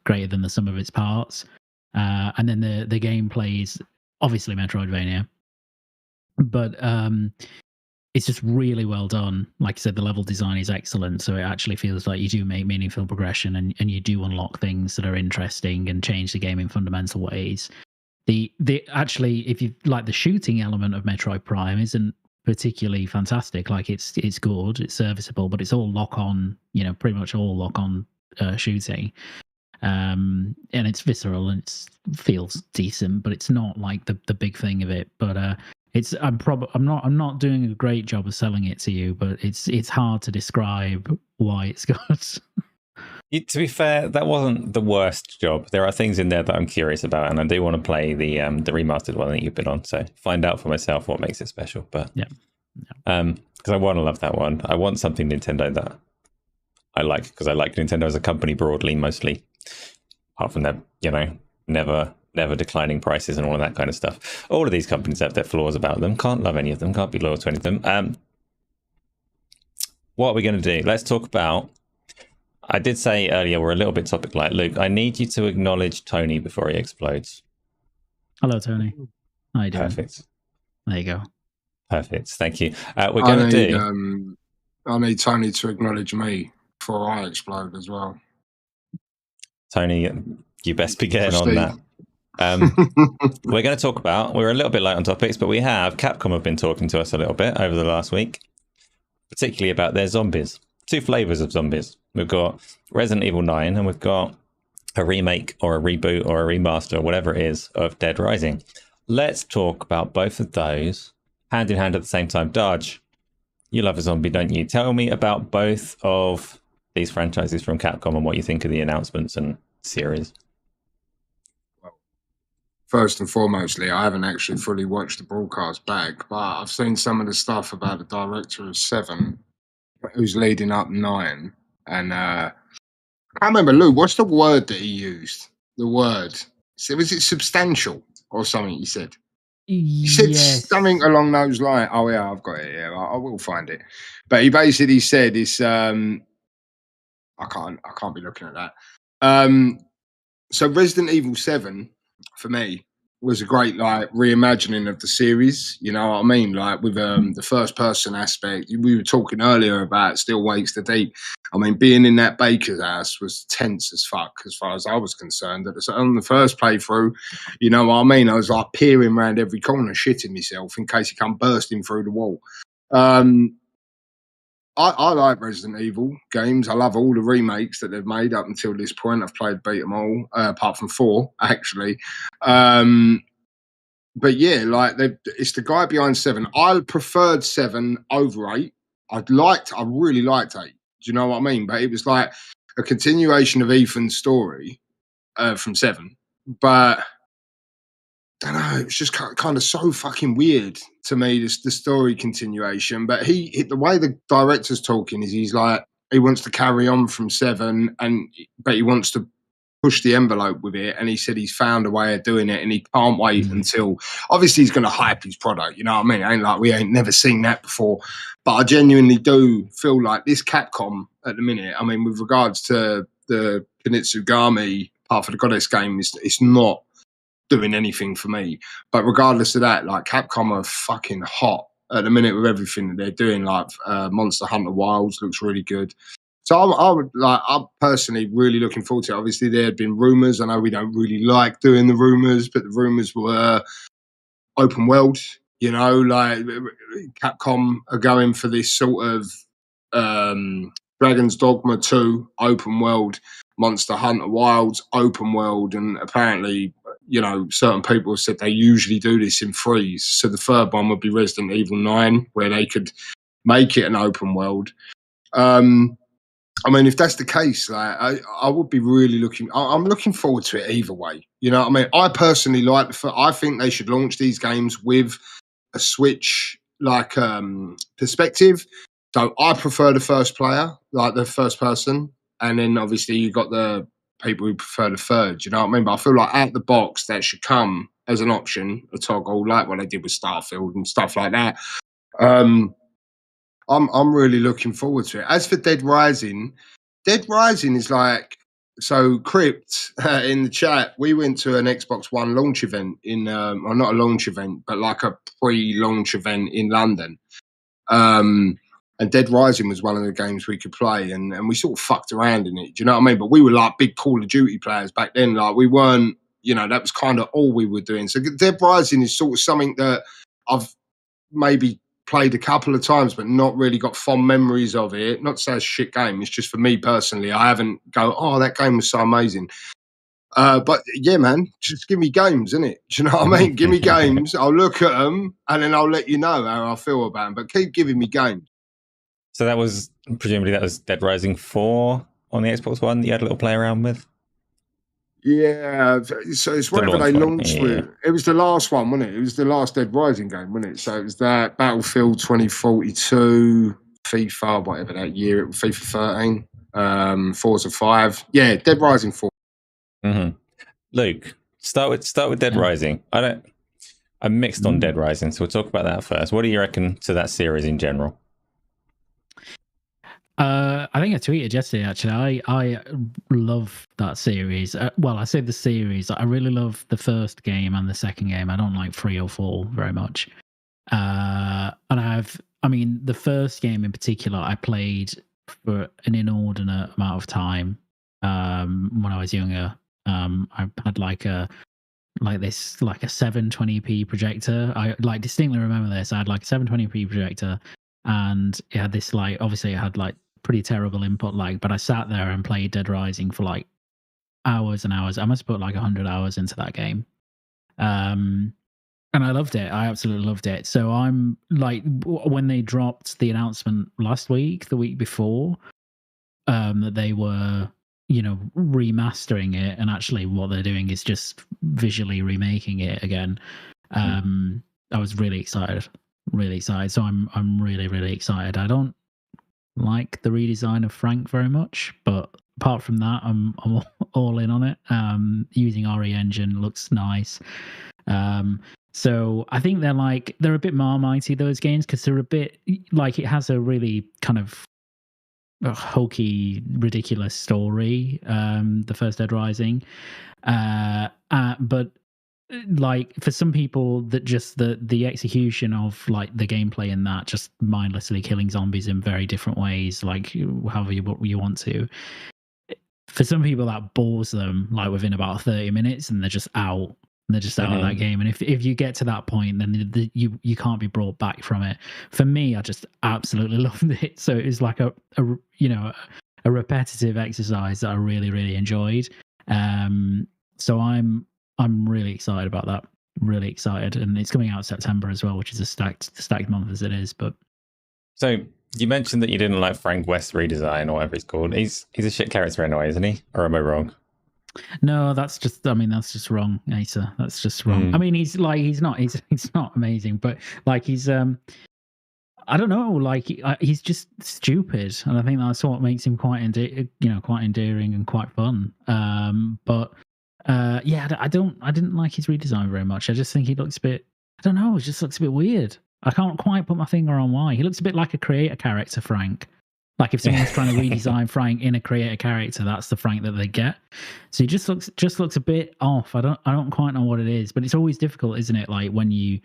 greater than the sum of its parts. And then the gameplay is obviously Metroidvania, but it's just really well done. Like I said, the level design is excellent, so it actually feels like you do make meaningful progression, and you do unlock things that are interesting and change the game in fundamental ways. The actually, if you like, the shooting element of Metroid Prime isn't particularly fantastic. Like, it's good, it's serviceable, but it's all lock on, pretty much all lock on shooting. And it's visceral, and it feels decent, but it's not like the big thing of it. But I'm not doing a great job of selling it to you, but it's hard to describe why it's good. To be fair, that wasn't the worst job. There are things in there that I'm curious about, and I do want to play the remastered one that you've been on. So find out for myself what makes it special. But because I want to love that one. I want something Nintendo that I like, because I like Nintendo as a company broadly, mostly, apart from their never declining prices and all of that kind of stuff. All of these companies have their flaws about them. Can't love any of them. Can't be loyal to any of them. What are we going to do? Let's talk about. I did say earlier we're a little bit topic light. Luke, I need you to acknowledge Tony before he explodes. Hello, Tony. How you doing? Perfect. There you go. Perfect. Thank you. We're going to do. I need Tony to acknowledge me before I explode as well. Tony, you best be getting on that. We're going to talk about. We're a little bit late on topics, but Capcom have been talking to us a little bit over the last week, particularly about their zombies. 2 flavors of zombies. We've got Resident Evil 9, and we've got a remake or a reboot or a remaster or whatever it is of Dead Rising. Let's talk about both of those hand in hand at the same time. Darge, you love a zombie, don't you? Tell me about both of these franchises from Capcom and what you think of the announcements and series. Well, first and foremostly, I haven't actually fully watched the broadcast back, but I've seen some of the stuff about the director of 7, who's leading up 9. And I can't remember, Lou, what's the word that he used? The word. So was it substantial or something he said? He said something along those lines. Oh, yeah, I've got it here. I will find it. But he basically said it's... I can't be looking at that. So Resident Evil 7, for me, was a great reimagining of the series. You know what I mean? Like with the first person aspect. We were talking earlier about Still Wakes the Deep. I mean, being in that baker's house was tense as fuck as far as I was concerned. On the first playthrough, you know what I mean? I was like peering around every corner, shitting myself in case he come bursting through the wall. I like Resident Evil games. I love all the remakes that they've made up until this point. I've beat them all, apart from 4, actually. But yeah, like it's the guy behind 7. I preferred 7 over 8. I really liked 8. Do you know what I mean? But it was like a continuation of Ethan's story from 7. But I don't know, it was just kind of so fucking weird to me, the story continuation. But the way the director's talking is he's like, he wants to carry on from 7, but he wants to push the envelope with it. And he said he's found a way of doing it, and he can't wait until, obviously he's going to hype his product. You know what I mean? It ain't like we ain't never seen that before. But I genuinely do feel like this Capcom at the minute, I mean, with regards to the Kunitsugami Path of the Goddess game, it's not doing anything for me. But regardless of that, like, Capcom are fucking hot at the minute with everything that they're doing. Like Monster Hunter Wilds looks really good. So I'm personally really looking forward to it. Obviously, there had been rumours. I know we don't really like doing the rumours, but the rumours were open world. You know, like Capcom are going for this sort of Dragon's Dogma 2 open world, Monster Hunter Wilds open world, and apparently, you know, certain people have said they usually do this in 3s. So the third one would be Resident Evil 9, where they could make it an open world. I mean, if that's the case, like, I would be really I'm looking forward to it either way. You know what I mean? I personally I think they should launch these games with a Switch like perspective. So I prefer the first player, like the first person, and then obviously you got the people who prefer the third. You know what I mean? But I feel like out the box that should come as an option, a toggle, like what they did with Starfield and stuff like that. I'm really looking forward to it. As for Dead Rising is like, so Crypt in the chat, we went to an Xbox One launch event or not a launch event, but like a pre-launch event in London. And Dead Rising was one of the games we could play, and we sort of fucked around in it. Do you know what I mean? But we were like big Call of Duty players back then. Like, we weren't, you know, that was kind of all we were doing. So Dead Rising is sort of something that I've maybe played a couple of times, but not really got fond memories of it. Not to say it's a shit game. It's just, for me personally, I haven't go, oh, that game was so amazing. But yeah, man, just give me games, innit? Do you know what I mean? Give me games. I'll look at them and then I'll let you know how I feel about them. But keep giving me games. So presumably that was Dead Rising 4 on the Xbox One that you had a little play around with? Yeah, so it's whatever they launched with. It was the last one, wasn't it? It was the last Dead Rising game, wasn't it? So it was that Battlefield 2042, FIFA, whatever that year, FIFA 13, Forza 5. Yeah, Dead Rising 4. Mm-hmm. Luke, start with Dead Rising. I'm mixed on Dead Rising, so we'll talk about that first. What do you reckon to that series in general? I think I tweeted yesterday, actually. I love that series. Well, I say the series. I really love the first game and the second game. I don't like 3 or 4 very much. And I mean, the first game in particular, I played for an inordinate amount of time when I was younger. I had like a 720p projector. I like distinctly remember this. I had like a 720p projector, and it had this, like, obviously it had like pretty terrible input lag, but I sat there and played Dead Rising for like hours and hours. I must have put like 100 hours into that game. And I loved it. I absolutely loved it. So I'm like, when they dropped the announcement the week before, that they were, you know, remastering it, and actually what they're doing is just visually remaking it again. I was really excited. So I'm really, really excited. I don't like the redesign of Frank very much, but apart from that, I'm all in on it. Using RE Engine looks nice. So I think they're a bit Marmitey, those games, because they're a bit like, it has a really kind of hokey, ridiculous story. The first Dead Rising, but like, for some people, that just the execution of like the gameplay in that, just mindlessly killing zombies in very different ways, like however you want to, for some people that bores them like within about 30 minutes and they're just out. and they're just out of that game. And if you get to that point, then you can't be brought back from it. For me, I just absolutely loved it. So it was like a repetitive exercise that I really, really enjoyed. So I'm really excited about that. Really excited, and it's coming out September as well, which is a stacked month as it is. But so you mentioned that you didn't like Frank West's redesign or whatever it's called. He's a shit character anyway, isn't he? Or am I wrong? No, that's just wrong, Asa. That's just wrong. I mean, he's not amazing, but like he's I don't know, like he's just stupid, and I think that's what makes him quite endearing and quite fun. But yeah, I didn't like his redesign very much. I just think he looks a bit, I don't know, it just looks a bit weird. I can't quite put my finger on why. He looks a bit like a creator character, Frank. Like if someone's trying to redesign Frank in a creator character, that's the Frank that they get. So he just looks a bit off. I don't quite know what it is, but it's always difficult, isn't it? Like when you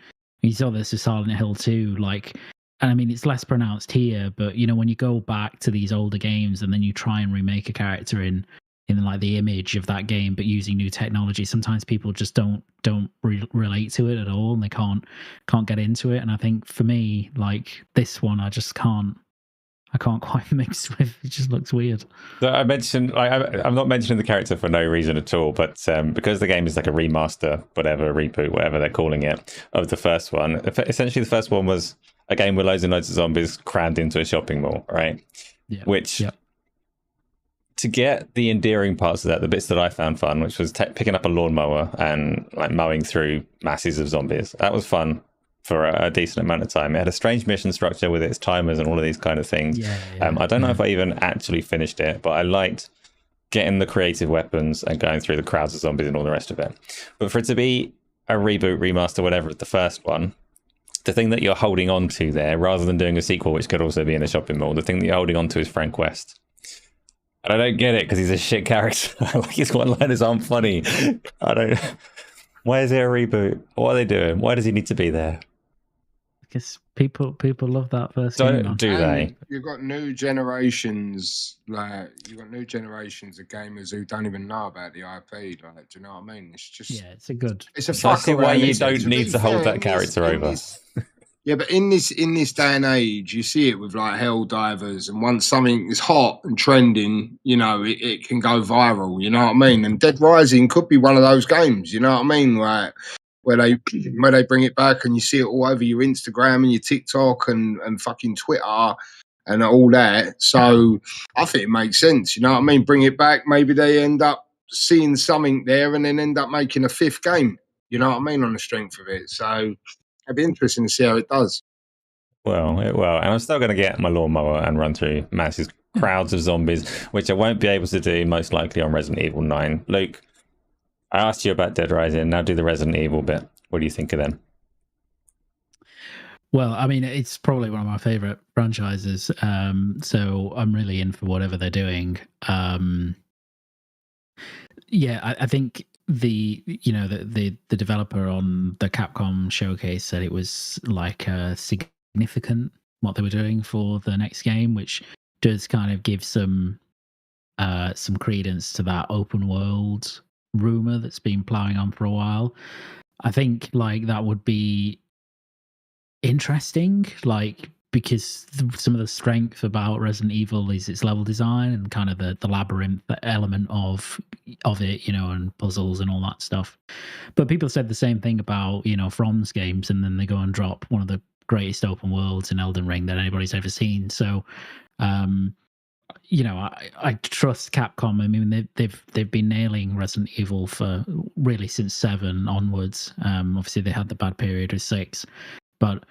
saw this with Silent Hill 2, like, and I mean it's less pronounced here, but you know, when you go back to these older games and then you try and remake a character in like the image of that game, but using new technology, sometimes people just don't relate to it at all, and they can't get into it. And I think for me, like this one, I can't quite mix with. It just looks weird. So I mentioned, I'm not mentioning the character for no reason at all, but because the game is like a remaster, whatever, reboot, whatever they're calling it, of the first one. Essentially, the first one was a game with loads and loads of zombies crammed into a shopping mall, right? Yeah. Which, to get the endearing parts of that, the bits that I found fun, which was picking up a lawnmower and like mowing through masses of zombies. That was fun for a decent amount of time. It had a strange mission structure with its timers and all of these kind of things. I don't know if I even actually finished it, but I liked getting the creative weapons and going through the crowds of zombies and all the rest of it. But for it to be a reboot, remaster, whatever of the first one, the thing that you're holding on to there, rather than doing a sequel, which could also be in a shopping mall, the thing that you're holding on to is Frank West. And I don't get it because he's a shit character. Like his one-liners aren't funny. Why is there a reboot? What are they doing? Why does he need to be there? Because people love that first game. Do they? You've got new generations, of gamers who don't even know about the IP. Like, do you know what I mean? It's just it's a good. It's a fuck around. Why you don't need to hold that character over. Yeah, but in this day and age, you see it with like hell divers, and once something is hot and trending, you know, it can go viral. You know what I mean? And Dead Rising could be one of those games. You know what I mean? Like where they bring it back and you see it all over your Instagram and your TikTok and fucking Twitter and all that. So I think it makes sense. You know what I mean? Bring it back. Maybe they end up seeing something there and then end up making a fifth game. You know what I mean? On the strength of it. So it'd be interesting to see how it does. Well, and I'm still going to get my lawnmower and run through massive crowds of zombies, which I won't be able to do most likely on Resident Evil 9. Luke, I asked you about Dead Rising. Now do the Resident Evil bit. What do you think of them? Well, I mean, it's probably one of my favorite franchises. So I'm really in for whatever they're doing. I think the developer on the Capcom showcase said it was like significant what they were doing for the next game, which does kind of give some credence to that open world rumor that's been plowing on for a while. I think like that would be interesting, like because some of the strength about Resident Evil is its level design and kind of the labyrinth element of it, you know, and puzzles and all that stuff. But people said the same thing about, you know, From's games, and then they go and drop one of the greatest open worlds in Elden Ring that anybody's ever seen. So, you know, I trust Capcom. I mean, they've been nailing Resident Evil for really since 7 onwards. Obviously, they had the bad period with 6, but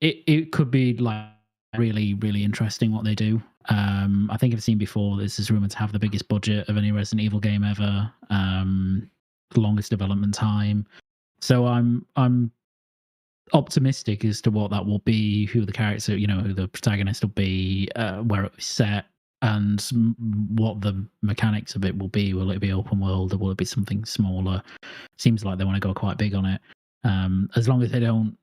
it could be like really, really interesting what they do. I think I've seen before. This is rumored to have the biggest budget of any Resident Evil game ever, the longest development time. So I'm optimistic as to what that will be, who the character, you know, who the protagonist will be, where it was set, and what the mechanics of it will be. Will it be open world or will it be something smaller? Seems like they want to go quite big on it. As long as they don't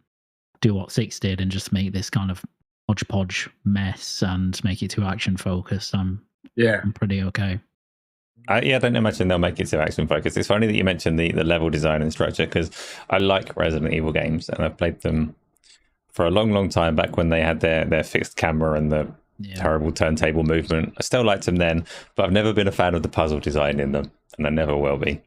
do what 6 did and just make this kind of hodgepodge mess and make it too action focused, I'm pretty okay. I don't imagine they'll make it so action focused. It's funny that you mentioned the level design and structure, because I like Resident Evil games and I've played them for a long time back when they had their fixed camera and the terrible turntable movement. I still liked them then, but I've never been a fan of the puzzle design in them, and I never will be.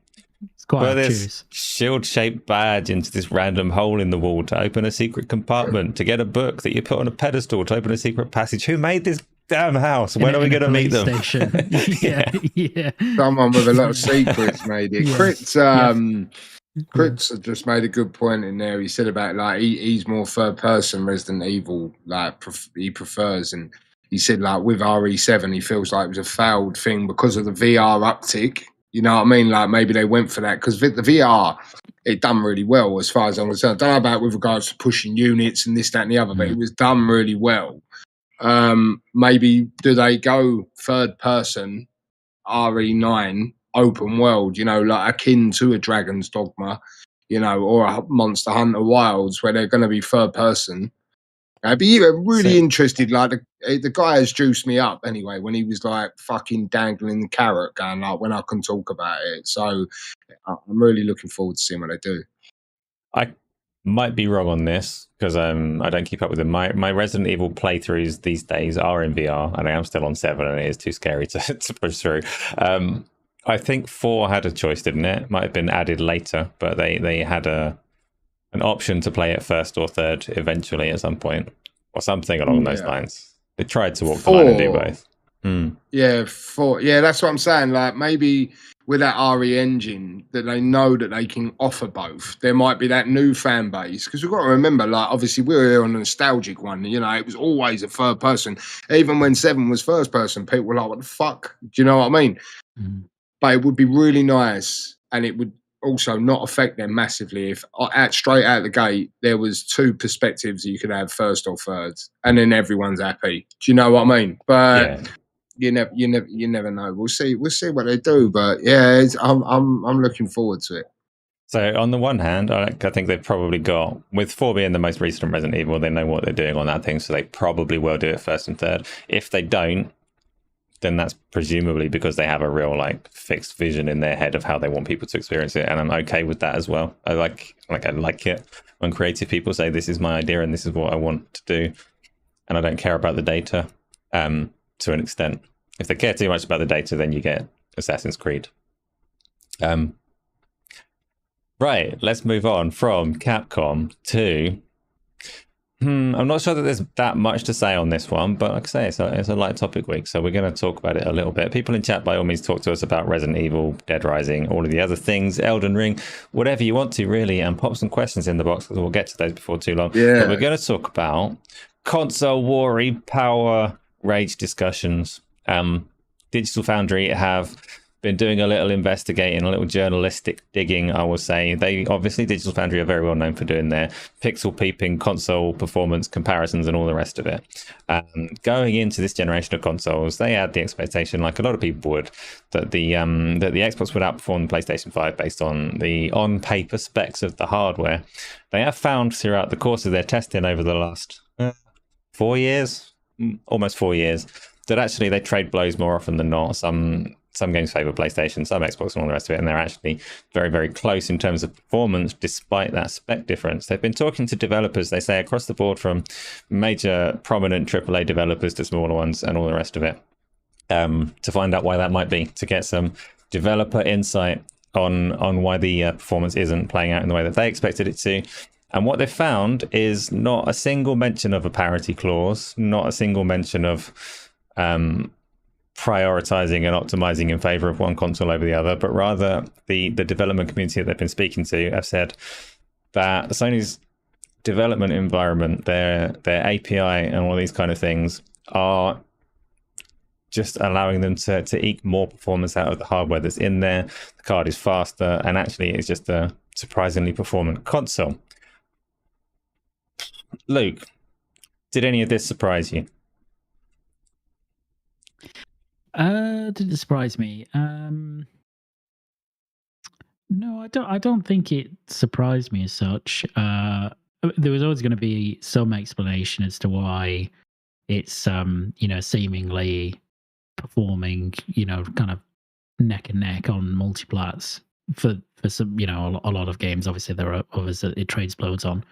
It's quite this shield-shaped badge into this random hole in the wall to open a secret compartment, to get a book that you put on a pedestal to open a secret passage. Who made this damn house? When are we going to meet them? yeah. Someone with a lot of secrets made it. Crits had just made a good point in there. He said about like he's more third person Resident Evil, like he prefers, and he said like with RE7 he feels like it was a failed thing because of the VR uptick. You know what I mean? Like maybe they went for that because the VR it done really well as far as I'm concerned. I don't know about with regards to pushing units and this, that, and the other, but it was done really well. Maybe do they go third person RE9 open world, you know, like akin to a Dragon's Dogma, you know, or a Monster Hunter Wilds, where they're going to be third person. I'd be really interested. Like the guy has juiced me up anyway when he was like fucking dangling the carrot, going like when I can talk about it. So I'm really looking forward to seeing what they do. I might be wrong on this because I don't keep up with them. My Resident Evil playthroughs these days are in VR, and I am still on 7, and it is too scary to push through. I think 4 had a choice, didn't it? Might have been added later, but they had an option to play it first or third eventually at some point, or something along those lines. They tried to walk the line and do both. Yeah, 4. Yeah, that's what I'm saying. Like maybe with that RE engine, that they know that they can offer both. There might be that new fan base, because we've got to remember, like obviously we're here on a nostalgic one. You know, it was always a third person. Even when 7 was first person, people were like, "What the fuck?" Do you know what I mean? But it would be really nice, and it would also not affect them massively if straight out the gate there was 2 perspectives you could have, first or third, and then everyone's happy. Do you know what I mean? But you never know. We'll see what they do. But yeah, I'm looking forward to it. So on the one hand, I think they've probably got, with 4 being the most recent Resident Evil, they know what they're doing on that thing, so they probably will do it first and third. If they don't, then that's presumably because they have a real like fixed vision in their head of how they want people to experience it, and I'm okay with that as well. I like it when creative people say this is my idea and this is what I want to do, and I don't care about the data to an extent. If they care too much about the data, then you get Assassin's Creed. Right, let's move on from Capcom to I'm not sure that there's that much to say on this one, but like I say, it's a light topic week, so we're going to talk about it a little bit. People in chat, by all means, talk to us about Resident Evil, Dead Rising, all of the other things, Elden Ring, whatever you want to, really, and pop some questions in the box, because we'll get to those before too long. Yeah. But we're going to talk about console war power rage discussions. Digital Foundry have been doing a little investigating, a little journalistic digging, I will say. They obviously, Digital Foundry are very well known for doing their pixel peeping console performance comparisons and all the rest of it. Going into this generation of consoles, they had the expectation, like a lot of people would, that the Xbox would outperform the PlayStation 5 based on the on-paper specs of the hardware. They have found throughout the course of their testing over the last 4 years, almost 4 years, that actually they trade blows more often than not. Some games favor PlayStation, some Xbox, and all the rest of it, and they're actually very, very close in terms of performance, despite that spec difference. They've been talking to developers, they say, across the board, from major, prominent AAA developers to smaller ones, and all the rest of it, to find out why that might be, to get some developer insight on why the performance isn't playing out in the way that they expected it to. And what they've found is not a single mention of a parity clause, not a single mention of prioritizing and optimizing in favor of one console over the other, but rather the development community that they've been speaking to have said that Sony's development environment, their API and all these kind of things are just allowing them to eke more performance out of the hardware that's in there. The card is faster, and actually it's just a surprisingly performant console. Luke, did any of this surprise you? Did it surprise me? No, I don't think it surprised me as such. There was always going to be some explanation as to why it's seemingly performing, kind of neck and neck on multiplats for some, you know, a lot of games. Obviously, there are others that it trades loads on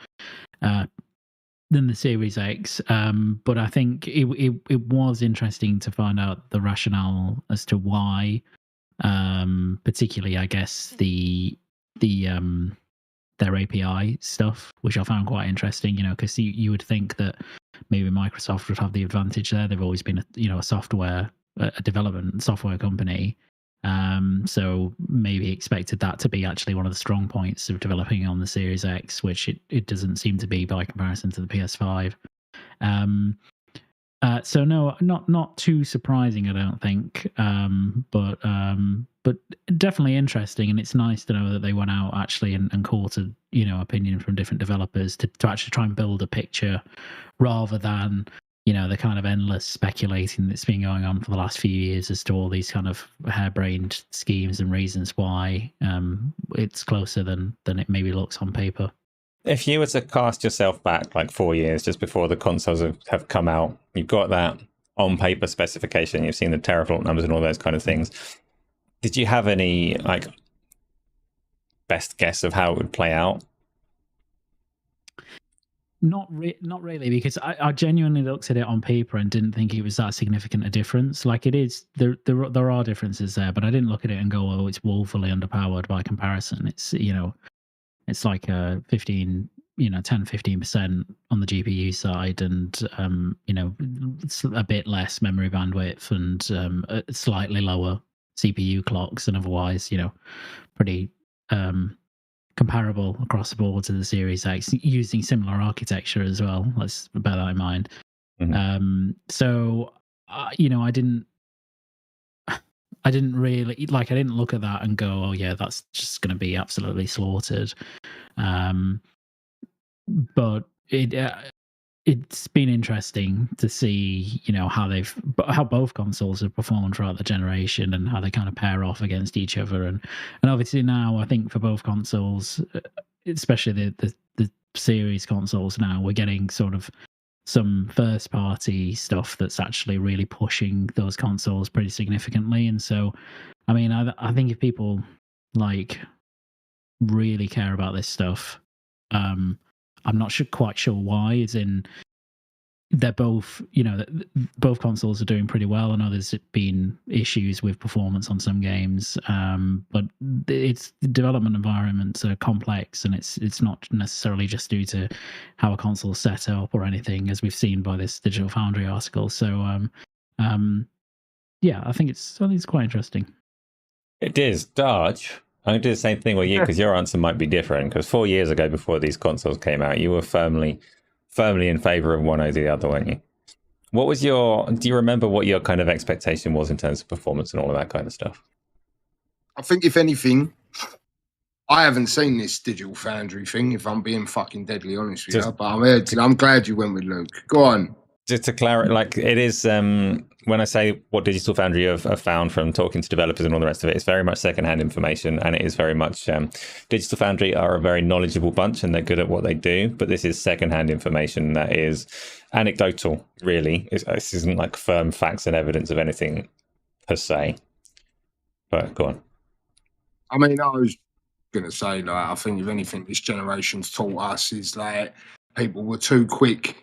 than the Series X. But I think it was interesting to find out the rationale as to why, particularly, I guess, their API stuff, which I found quite interesting, you know, because you would think that maybe Microsoft would have the advantage there. They've always been a development software company. So maybe expected that to be actually one of the strong points of developing on the Series X, which it doesn't seem to be by comparison to the PS5. So no, not too surprising, I don't think. But definitely interesting, and it's nice to know that they went out actually and courted, you know, opinion from different developers to actually try and build a picture, rather than, you know, the kind of endless speculating that's been going on for the last few years as to all these kind of harebrained schemes and reasons why it's closer than it maybe looks on paper. If you were to cast yourself back like 4 years just before the consoles have come out, you've got that on paper specification, you've seen the teraflop numbers and all those kind of things. Did you have any like best guess of how it would play out? Not really, because I genuinely looked at it on paper and didn't think it was that significant a difference. Like, it is, there are differences there, but I didn't look at it and go, oh, it's woefully underpowered by comparison. It's, you know, it's like 10-15% on the GPU side, and you know, it's a bit less memory bandwidth and slightly lower CPU clocks, and otherwise, you know, pretty comparable across the board to the Series X, using similar architecture as well. Let's bear that in mind. Mm-hmm. So you know, I didn't really, like, I didn't look at that and go, oh yeah, that's just going to be absolutely slaughtered. But it's been interesting to see, you know, how both consoles have performed throughout the generation and how they kind of pair off against each other. And obviously now, I think for both consoles, especially the series consoles now, we're getting sort of some first party stuff that's actually really pushing those consoles pretty significantly. And so, I mean, I think if people like really care about this stuff, I'm not quite sure why. As in, they're both, you know, both consoles are doing pretty well. I know there's been issues with performance on some games, but the development environments are complex, and it's not necessarily just due to how a console's set up or anything, as we've seen by this Digital Foundry article. So, yeah, I think it's quite interesting. It is. Darge, I'm going to do the same thing with you, because your answer might be different. Because 4 years ago, before these consoles came out, you were firmly in favor of one over the other, weren't you? What was do you remember what your kind of expectation was in terms of performance and all of that kind of stuff? I think, if anything, I haven't seen this Digital Foundry thing, if I'm being fucking deadly honest with you, but I'm glad you went with Luke. Go on. Just to clarify, like, it is, when I say what Digital Foundry have found from talking to developers and all the rest of it, it's very much secondhand information, and it is very much, Digital Foundry are a very knowledgeable bunch and they're good at what they do, but this is secondhand information that is anecdotal, really. This isn't like firm facts and evidence of anything per se. But go on. I mean, I was going to say, like, I think if anything this generation's taught us is, like, people were too quick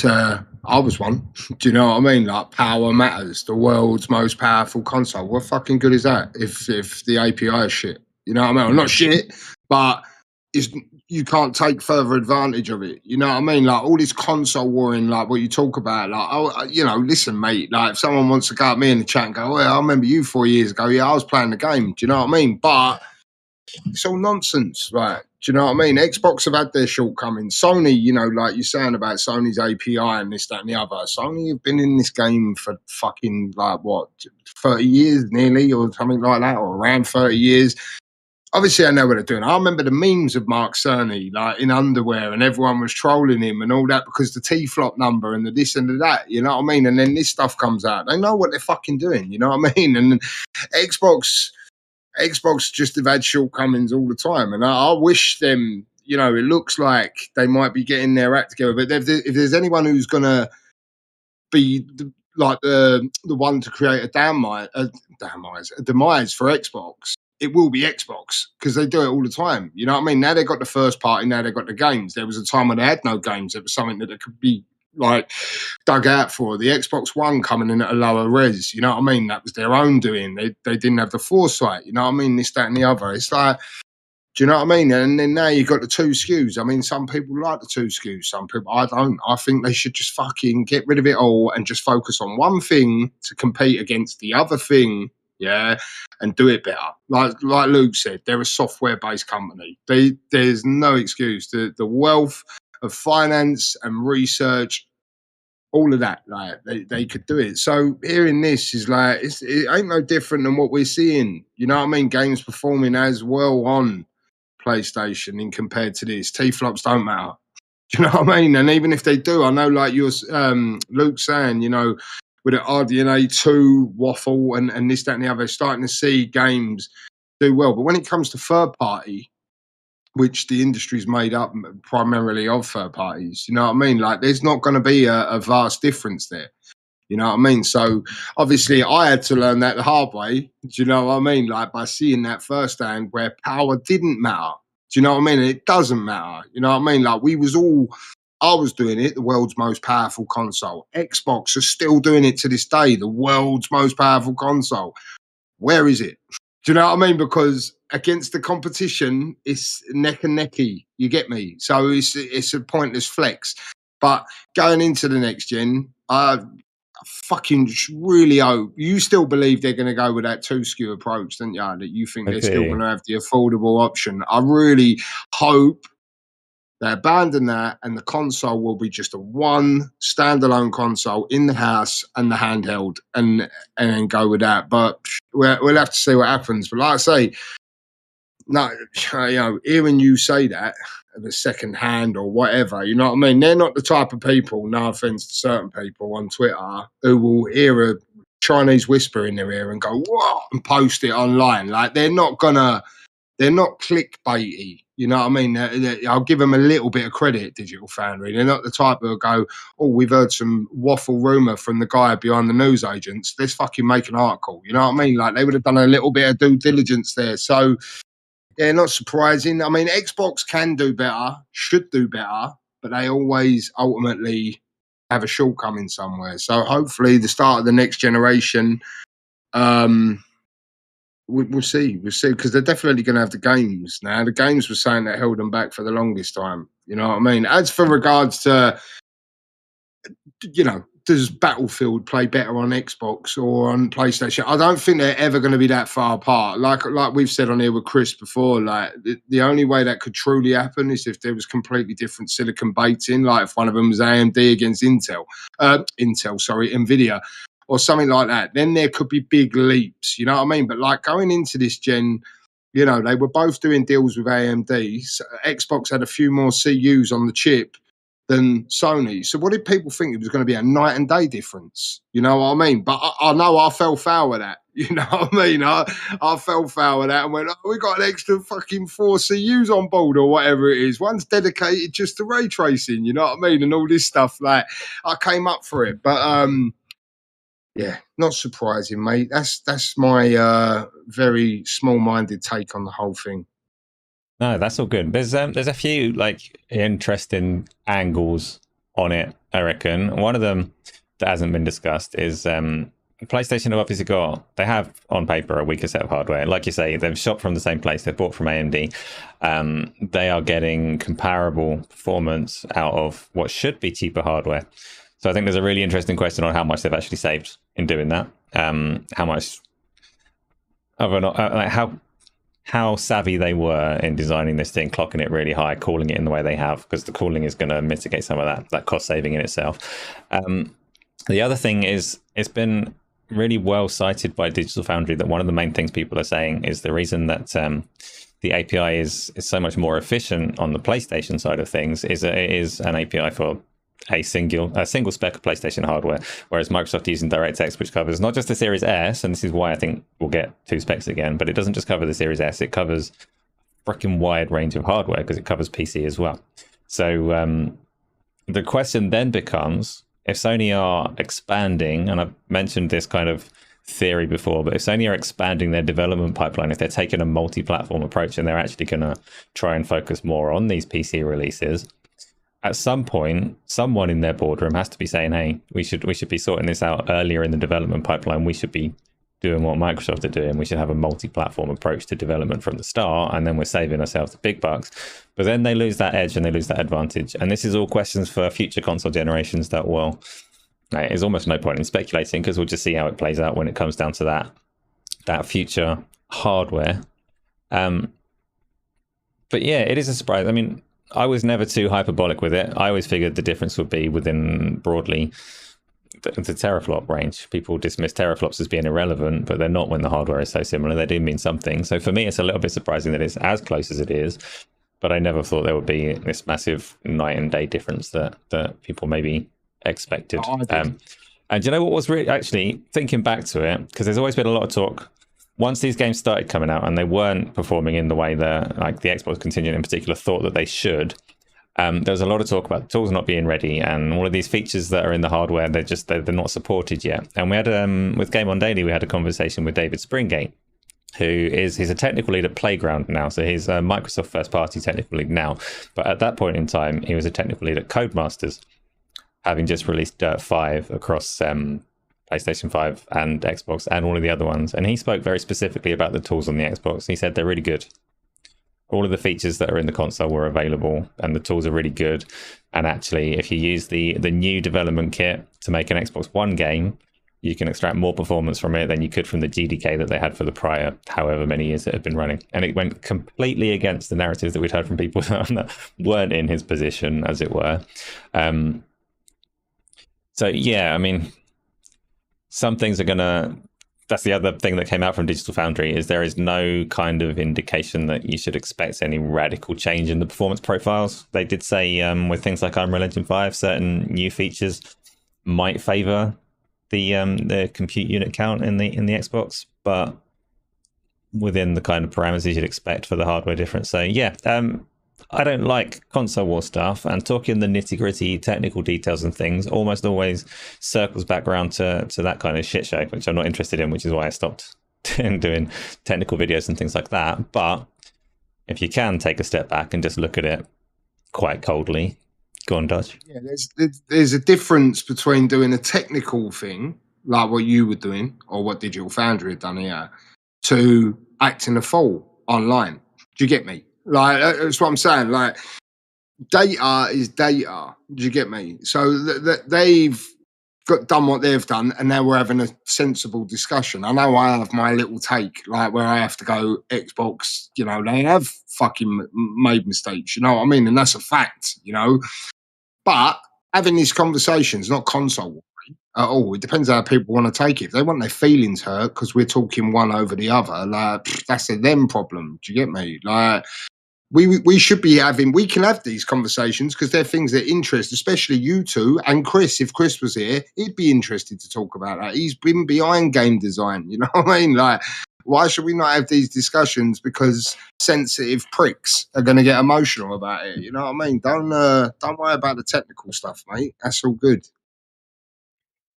I was one. Do you know what I mean? Like, power matters. The world's most powerful console. What fucking good is that if the API is shit? You know what I mean? Well, not shit, but you can't take further advantage of it. You know what I mean? Like, all this console warring, like what you talk about, like, oh, you know, listen, mate, like, if someone wants to go at me in the chat and go, well, I remember you 4 years ago. Yeah, I was playing the game. Do you know what I mean? But it's all nonsense, right? Do you know what I mean? Xbox have had their shortcomings. Sony, you know, like you're saying about Sony's API and this, that, and the other. Sony have been in this game for fucking, like, what, 30 years nearly, or something like that, or around 30 years. Obviously, I know what they're doing. I remember the memes of Mark Cerny, like, in underwear, and everyone was trolling him and all that because the T-flop number and the this and the that, you know what I mean? And then this stuff comes out. They know what they're fucking doing, you know what I mean? And Xbox just have had shortcomings all the time, and I wish them, you know, it looks like they might be getting their act together. But if there's anyone who's going to be like the one to create a demise for Xbox, it will be Xbox because they do it all the time. You know what I mean? Now they've got the first party, now they've got the games. There was a time when they had no games. It was something that could be like dug out for. The Xbox One coming in at a lower res, you know what I mean? That was their own doing. They didn't have the foresight, you know what I mean? This, that, and the other. It's like, do you know what I mean? And then now you've got the 2 SKUs. I mean, some people like the 2 SKUs. Some people, I don't. I think they should just fucking get rid of it all and just focus on one thing to compete against the other thing, yeah, and do it better. Like Luke said, they're a software-based company. There's no excuse. The wealth of finance and research, all of that, like they could do it. So hearing this is like, it ain't no different than what we're seeing. You know what I mean? Games performing as well on PlayStation in compared to this. T-flops don't matter. Do you know what I mean? And even if they do, I know like you're Luke saying, you know, with the RDNA 2 waffle and this, that, and the other, starting to see games do well. But when it comes to third party, which the industry's made up primarily of third parties, you know what I mean? Like there's not going to be a vast difference there. You know what I mean? So obviously I had to learn that the hard way. Do you know what I mean? Like by seeing that firsthand where power didn't matter. Do you know what I mean? And it doesn't matter. You know what I mean? Like I was doing it, the world's most powerful console. Xbox are still doing it to this day, the world's most powerful console. Where is it? Do you know what I mean? Because against the competition, it's neck and necky. You get me? So it's a pointless flex. But going into the next gen, I fucking really hope you still believe they're going to go with that 2 SKU approach, don't you? That you think they're still going to have the affordable option. I really hope they abandon that and the console will be just a one standalone console in the house and the handheld and then go with that. But we'll have to see what happens. But like I say, no, you know, hearing you say that, the second hand or whatever, you know what I mean? They're not the type of people, no offense to certain people on Twitter, who will hear a Chinese whisper in their ear and go, what? And post it online. Like they're not clickbaity. You know what I mean? I'll give them a little bit of credit, Digital Foundry. They're not the type who go, oh, we've heard some waffle rumour from the guy behind the news agents. Let's fucking make an article. You know what I mean? Like they would have done a little bit of due diligence there. So, yeah, not surprising. I mean, Xbox can do better, should do better, but they always ultimately have a shortcoming somewhere. So hopefully the start of the next generation, we'll see, because they're definitely going to have the games now. The games were saying that held them back for the longest time. You know what I mean? As for regards to, you know, does Battlefield play better on Xbox or on PlayStation? I don't think they're ever going to be that far apart. Like we've said on here with Chris before, like the only way that could truly happen is if there was completely different silicon baiting, like if one of them was AMD against Nvidia, or something like that. Then there could be big leaps, you know what I mean? But like going into this gen, you know, they were both doing deals with AMD. So Xbox had a few more CUs on the chip than Sony. So what did people think? It was going to be a night and day difference? You know what I mean? But I know I fell foul with that. You know what I mean? I fell foul with that and went, oh, we got an extra fucking 4 CUs on board or whatever it is. One's dedicated just to ray tracing, you know what I mean? And all this stuff. Like, I came up for it. But, yeah, not surprising, mate. That's my very small-minded take on the whole thing. No, that's all good. There's a few like interesting angles on it, I reckon. One of them that hasn't been discussed is PlayStation have obviously they have on paper a weaker set of hardware. Like you say, they've shot from the same place, they've bought from AMD. They are getting comparable performance out of what should be cheaper hardware. So I think there's a really interesting question on how much they've actually saved in doing that. How much of how savvy they were in designing this thing, clocking it really high, cooling it in the way they have, because the cooling is going to mitigate some of that cost saving in itself. The other thing is, it's been really well cited by Digital Foundry that one of the main things people are saying is the reason that the API is so much more efficient on the PlayStation side of things is it is an API for a single spec of PlayStation hardware, whereas Microsoft using DirectX, which covers not just the Series S, and this is why I think we'll get 2 specs again, but it doesn't just cover the Series S, it covers a freaking wide range of hardware because it covers PC as well. So the question then becomes, if Sony are expanding, and I've mentioned this kind of theory before, but if Sony are expanding their development pipeline, if they're taking a multi-platform approach and they're actually going to try and focus more on these PC releases, at some point, someone in their boardroom has to be saying, hey, we should be sorting this out earlier in the development pipeline. We should be doing what Microsoft are doing. We should have a multi-platform approach to development from the start, and then we're saving ourselves the big bucks. But then they lose that edge and they lose that advantage. And this is all questions for future console generations that will... There's almost no point in speculating, because we'll just see how it plays out when it comes down to that future hardware. But yeah, it is a surprise. I mean, I was never too hyperbolic with it. I always figured the difference would be within broadly the teraflop range. People dismiss teraflops as being irrelevant, but they're not when the hardware is so similar. They do mean something. So for me, it's a little bit surprising that it's as close as it is. But I never thought there would be this massive night and day difference that people maybe expected. And do you know what was really, actually thinking back to it, because there's always been a lot of talk once these games started coming out and they weren't performing in the way that like the Xbox contingent in particular thought that they should. There was a lot of talk about the tools not being ready and all of these features that are in the hardware, they're not supported yet. And we had with Game On Daily, we had a conversation with David Springate, he's a technical lead at Playground now. So he's a Microsoft first party technical lead now. But at that point in time, he was a technical lead at Codemasters, having just released Dirt 5 across PlayStation 5 and Xbox and all of the other ones. And he spoke very specifically about the tools on the Xbox. He said they're really good. All of the features that are in the console were available and the tools are really good. And actually, if you use the new development kit to make an Xbox One game, you can extract more performance from it than you could from the GDK that they had for the prior however many years it had been running. And it went completely against the narratives that we'd heard from people that weren't in his position, as it were. So yeah, I mean, some things are gonna... That's the other thing that came out from Digital Foundry, is there is no kind of indication that you should expect any radical change in the performance profiles. They did say with things like Unreal Engine 5, certain new features might favor the compute unit count in the Xbox, but within the kind of parameters you'd expect for the hardware difference. So yeah, I don't like console war stuff, and talking the nitty-gritty technical details and things almost always circles back around to that kind of shit show, which I'm not interested in, which is why I stopped doing technical videos and things like that. But if you can take a step back and just look at it quite coldly, go on, Dodge. Yeah, there's a difference between doing a technical thing, like what you were doing, or what Digital Foundry had done here, to acting a fool online. Do you get me? Like, that's what I'm saying. Like, data is data. Do you get me? So they've done what they've done, and now we're having a sensible discussion. I know I have my little take, like where I have to go, Xbox, you know, they have fucking made mistakes, you know what I mean? And that's a fact, you know? But having these conversations, not console warring at all. It depends how people want to take it. If they want their feelings hurt because we're talking one over the other, like, that's a them problem. Do you get me? Like, we should be having, we can have these conversations because they're things that interest, especially you two and Chris. If Chris was here, he'd be interested to talk about that. He's been behind game design, you know what I mean? Like, why should we not have these discussions because sensitive pricks are going to get emotional about it? You know what I mean? Don't worry about the technical stuff, mate. That's all good.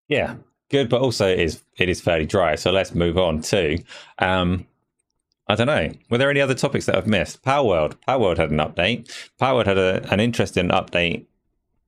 Yeah, good, but also it is fairly dry. So let's move on to I don't know. Were there any other topics that I've missed? Power World had an update. Power World had an interesting update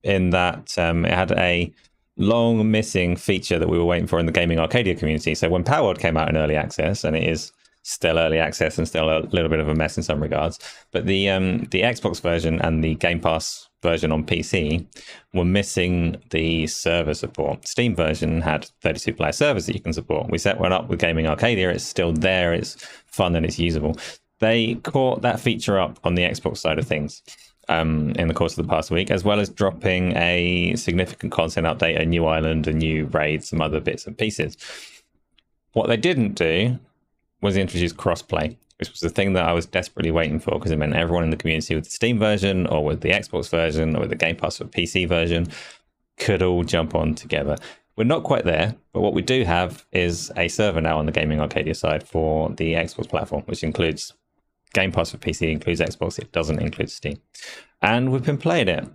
in that it had a long missing feature that we were waiting for in the Gaming Arcadia community. So when Power World came out in early access, and it is still early access and still a little bit of a mess in some regards, but the Xbox version and the Game Pass version on PC were missing the server support. Steam version had 32 player servers that you can support. We set one up with Gaming Arcadia. It's still there. It's fun and it's usable. They caught that feature up on the Xbox side of things in the course of the past week, as well as dropping a significant content update, a new island, a new raid, some other bits and pieces. What they didn't do was introduce crossplay, which was the thing that I was desperately waiting for, because it meant everyone in the community with the Steam version or with the Xbox version or with the Game Pass for PC version could all jump on together. We're not quite there, but what we do have is a server now on the Gaming Arcadia side for the Xbox platform, which includes Game Pass for PC, includes Xbox, it doesn't include Steam. And we've been playing it.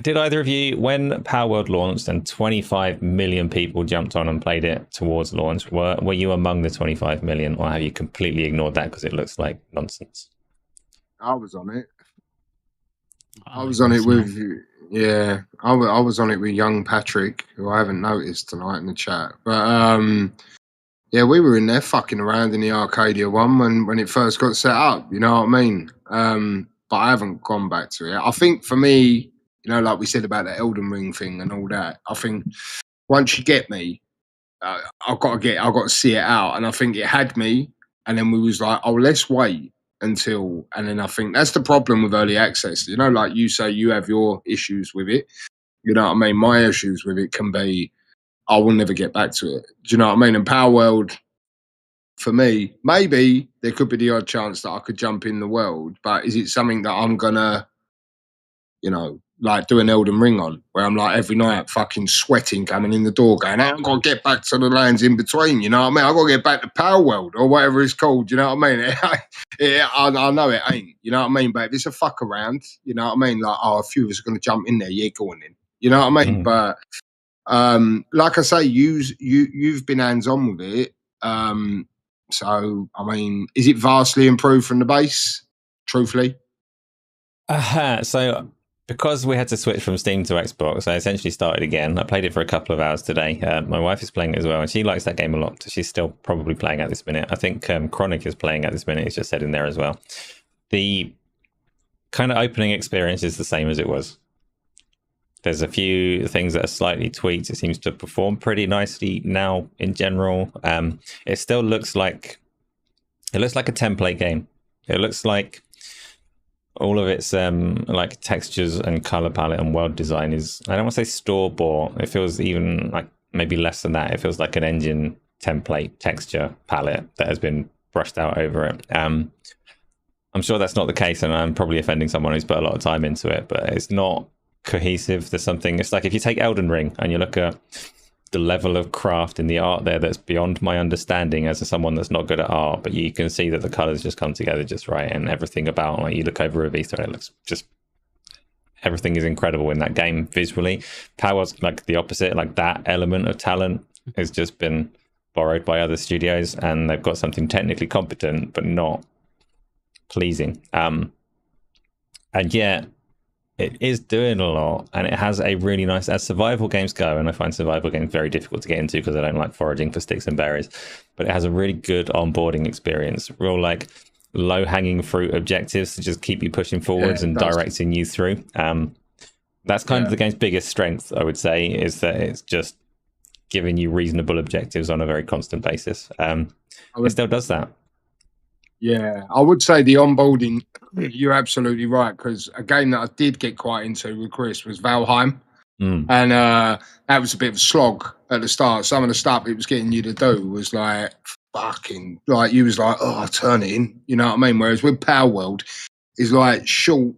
Did either of you, when Power World launched and 25 million people jumped on and played it towards launch, were you among the 25 million, or have you completely ignored that because it looks like nonsense? I was on it. I was on it with I was on it with young Patrick, who I haven't noticed tonight in the chat. But yeah, we were in there fucking around in the Arcadia one when it first got set up. You know what I mean? But I haven't gone back to it. I think for me, you know, like we said about the Elden Ring thing and all that, I think once you get me, I've got to see it out. And I think it had me, and then we was like, oh, let's wait until, and then I think that's the problem with early access. You know, like you say, you have your issues with it. You know what I mean? My issues with it can be, I will never get back to it. Do you know what I mean? And Power World, for me, maybe there could be the odd chance that I could jump in the world, but is it something that I'm gonna, you know, like do an Elden Ring on, where I'm like every night fucking sweating coming in the door going, I've got to get back to the lands in between, you know what I mean? I've got to get back to Power World or whatever it's called, you know what I mean? I know it ain't, you know what I mean? But if it's a fuck around, you know what I mean? Like, oh, a few of us are going to jump in there, yeah, go on in. You know what I mean? But like I say, you've been hands-on with it. So, I mean, is it vastly improved from the base, truthfully? So because we had to switch from Steam to Xbox, I essentially started again. I played it for a couple of hours today. My wife is playing it as well, and she likes that game a lot. So she's still probably playing at this minute. I think Chronic is playing at this minute. It's just said in there as well. The kind of opening experience is the same as it was. There's a few things that are slightly tweaked. It seems to perform pretty nicely now in general. It still looks like a template game. It looks like all of its like textures and color palette and world design is, I don't want to say store bought. It feels even like maybe less than that. It feels like an engine template texture palette that has been brushed out over it. I'm sure that's not the case, and I'm probably offending someone who's put a lot of time into it, but it's not cohesive. There's something, it's like if you take Elden Ring and you look at the level of craft in the art there that's beyond my understanding as someone that's not good at art, but you can see that the colors just come together just right, and everything about, like, you look over Avista and it looks just, everything is incredible in that game visually. Power's like the opposite, like that element of talent has just been borrowed by other studios, and they've got something technically competent but not pleasing, and yet it is doing a lot, and it has a really nice, as survival games go, and I find survival games very difficult to get into because I don't like foraging for sticks and berries, but it has a really good onboarding experience, real like low-hanging fruit objectives to just keep you pushing forwards and directing you through. That's kind of the game's biggest strength, I would say, is that it's just giving you reasonable objectives on a very constant basis. It still does that. Yeah, I would say the onboarding, you're absolutely right, because a game that I did get quite into with Chris was Valheim. And that was a bit of a slog at the start. Some of the stuff it was getting you to do was like fucking, like you was like, oh, turn it in, you know what I mean? Whereas with Power World, it's like short,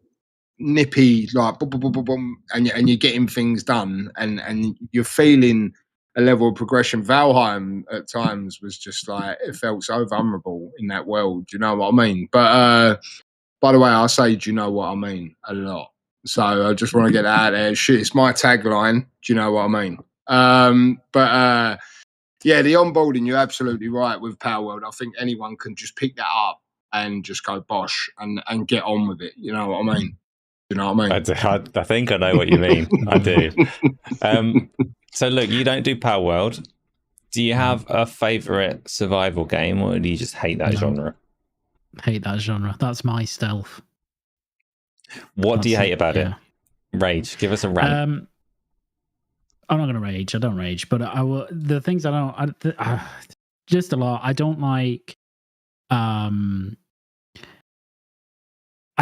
nippy, like boom, boom, boom, boom, boom, and you're getting things done, and you're feeling a level of progression. Valheim at times was just like, it felt so vulnerable in that world. Do you know what I mean? But by the way, I say, do you know what I mean? A lot. So I just want to get that out there. Shit, it's my tagline. Do you know what I mean? Yeah, the onboarding, you're absolutely right with Power World. I think anyone can just pick that up and just go bosh and get on with it. You know what I mean? You know what I mean? I think I know what you mean. I do. So look, you don't do Power World. Do you have a favorite survival game, or do you just hate that genre? Hate that genre. That's my stealth. What do you hate about it? Rage. Give us a rant. I'm not going to rage. I don't rage, but I will. The things I don't, just a lot. I don't like.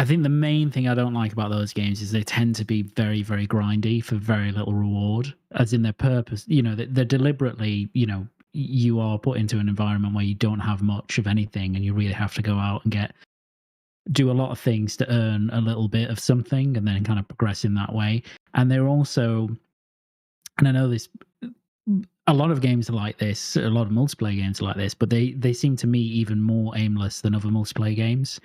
I think the main thing I don't like about those games is they tend to be very, very grindy for very little reward, as in their purpose. You know, they're deliberately, you know, you are put into an environment where you don't have much of anything, and you really have to go out and do a lot of things to earn a little bit of something, and then kind of progress in that way. And they're also, and I know this, a lot of games are like this, a lot of multiplayer games are like this, but they seem to me even more aimless than other multiplayer games.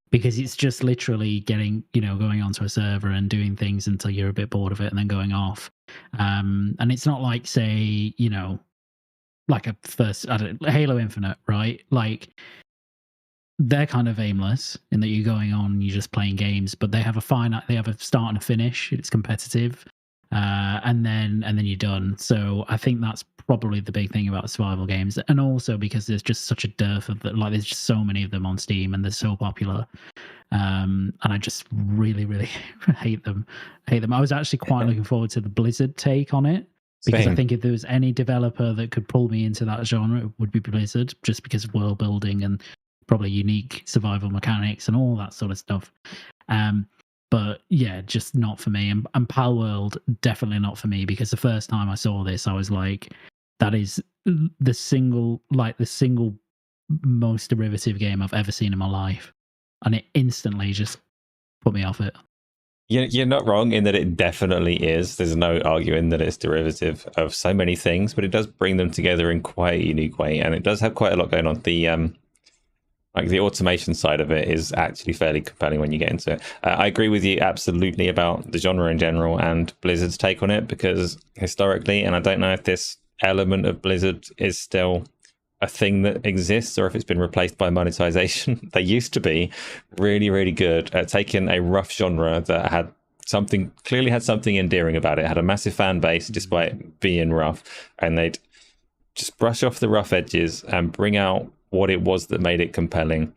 because it's just literally getting, going onto a server and doing things until you're a bit bored of it and then going off. And it's not like, say, like a first, I don't, Halo Infinite, right? Like, they're kind of aimless in that you're going on and you're just playing games, but they have a start and a finish. It's competitive, and then you're done. So I think that's probably the big thing about survival games, and also because there's just such a dearth of like there's just so many of them on Steam and they're so popular. And I just really, really hate them. I was actually quite looking forward to the Blizzard take on it. Because I think if there was any developer that could pull me into that genre, it would be Blizzard, just because of world building and probably unique survival mechanics and all that sort of stuff. But yeah, just not for me. And Palworld, definitely not for me, because the first time I saw this, I was like, that is the single most derivative game I've ever seen in my life. And it instantly just put me off it. You're not wrong in that it definitely is. There's no arguing that it's derivative of so many things, but it does bring them together in quite a unique way, and it does have quite a lot going on. The automation side of it is actually fairly compelling when you get into it. I agree with you absolutely about the genre in general and Blizzard's take on it, because historically, and I don't know if this element of Blizzard is still a thing that exists or if it's been replaced by monetization. They used to be really, really good at taking a rough genre that had clearly had something endearing about it, had a massive fan base despite being rough, and they'd just brush off the rough edges and bring out what it was that made it compelling,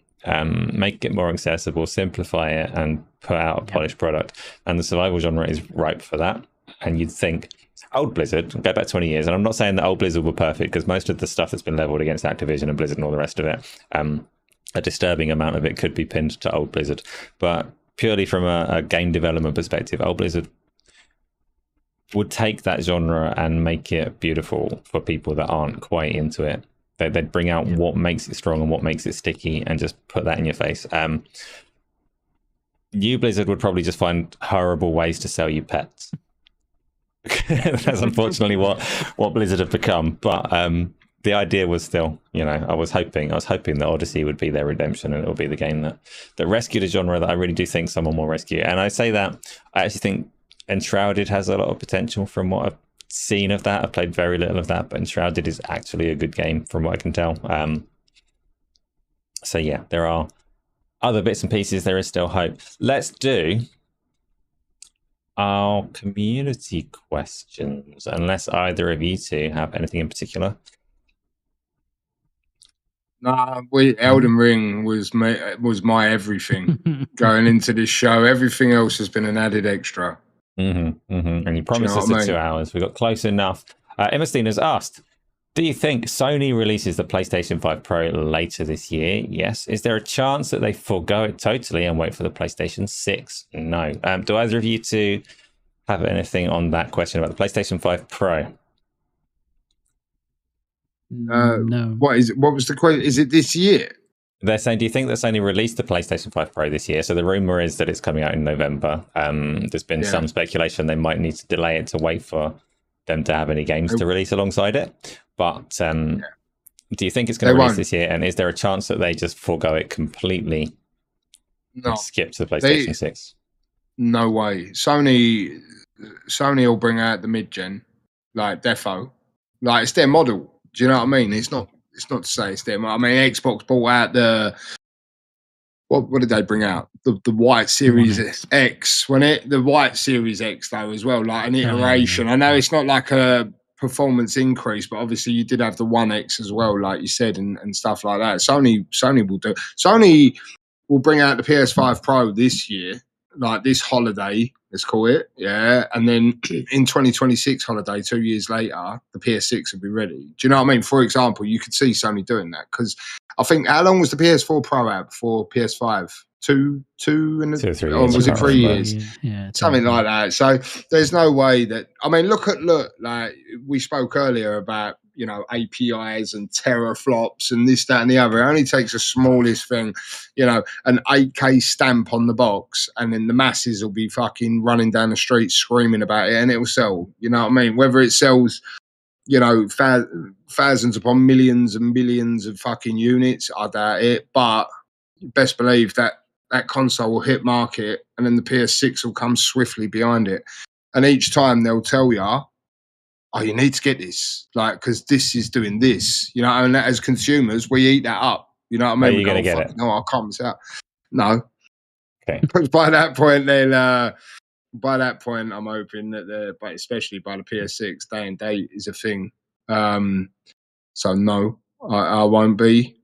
make it more accessible, simplify it, and put out a polished product. And the survival genre is ripe for that. And you'd think old Blizzard, go back 20 years, and I'm not saying that old Blizzard were perfect, because most of the stuff that's been leveled against Activision and Blizzard and all the rest of it, a disturbing amount of it could be pinned to old Blizzard. But purely from a game development perspective, old Blizzard would take that genre and make it beautiful for people that aren't quite into it. They'd bring out what makes it strong and what makes it sticky and just put that in your face. New Blizzard would probably just find horrible ways to sell you pets. That's unfortunately what Blizzard have become. But the idea was still, I was hoping that Odyssey would be their redemption, and it will be the game that rescued a genre that I really do think someone will rescue. And I say that I actually think Enshrouded has a lot of potential from what I've seen of that. I've played very little of that, but Enshrouded is actually a good game from what I can tell. So yeah, there are other bits and pieces. There is still hope. Let's do our community questions, unless either of you two have anything in particular. Nah, Elden Ring was my everything going into this show. Everything else has been an added extra. And you promised us 2 hours. We got close enough. Emma Steen has asked, do you think Sony releases the PlayStation 5 Pro later this year? Yes. Is there a chance that they forego it totally and wait for the PlayStation 6? No. Do either of you two have anything on that question about the PlayStation 5 Pro? No. What was the question? Is it this year? They're saying, do you think that Sony released the PlayStation 5 Pro this year? So the rumor is that it's coming out in November. There's been some speculation they might need to delay it to wait for them to have any games to release alongside it. But do you think it's going to release this year? And is there a chance that they just forego it completely and skip to the PlayStation 6? No way. Sony will bring out the mid-gen, like Defo. Like, it's their model. Do you know what I mean? It's not to say it's them. I mean, Xbox brought out the what did they bring out? The white Series X, wasn't it? The white Series X though as well, like an iteration. I know it's not like a performance increase, but obviously you did have the One X as well, like you said, and stuff like that. Sony will do. Sony will bring out the PS5 Pro this year, like this holiday, let's call it, and then in 2026 holiday, 2 years later, the PS6 will be ready. Do you know what I mean? For example, you could see Sony doing that, because I think, how long was the PS4 Pro out before PS5? 2 and 2 or 3 or years. was it 3 years? Yeah, something like that. So there's no way that, I mean, look, like we spoke earlier about, APIs and teraflops and this, that, and the other. It only takes the smallest thing, an 8K stamp on the box, and then the masses will be fucking running down the street screaming about it, and it will sell. You know what I mean? Whether it sells, thousands upon millions and millions of fucking units, I doubt it. But best believe that that console will hit market, and then the PS6 will come swiftly behind it. And each time they'll tell you, oh, you need to get this, like, because this is doing this, you know. And as consumers, we eat that up, you know what I mean? Are you going to get it? No, I can't miss out. No. Okay. But by that point, then, I'm hoping that but especially by the PS6, day and date is a thing. So no, I won't be.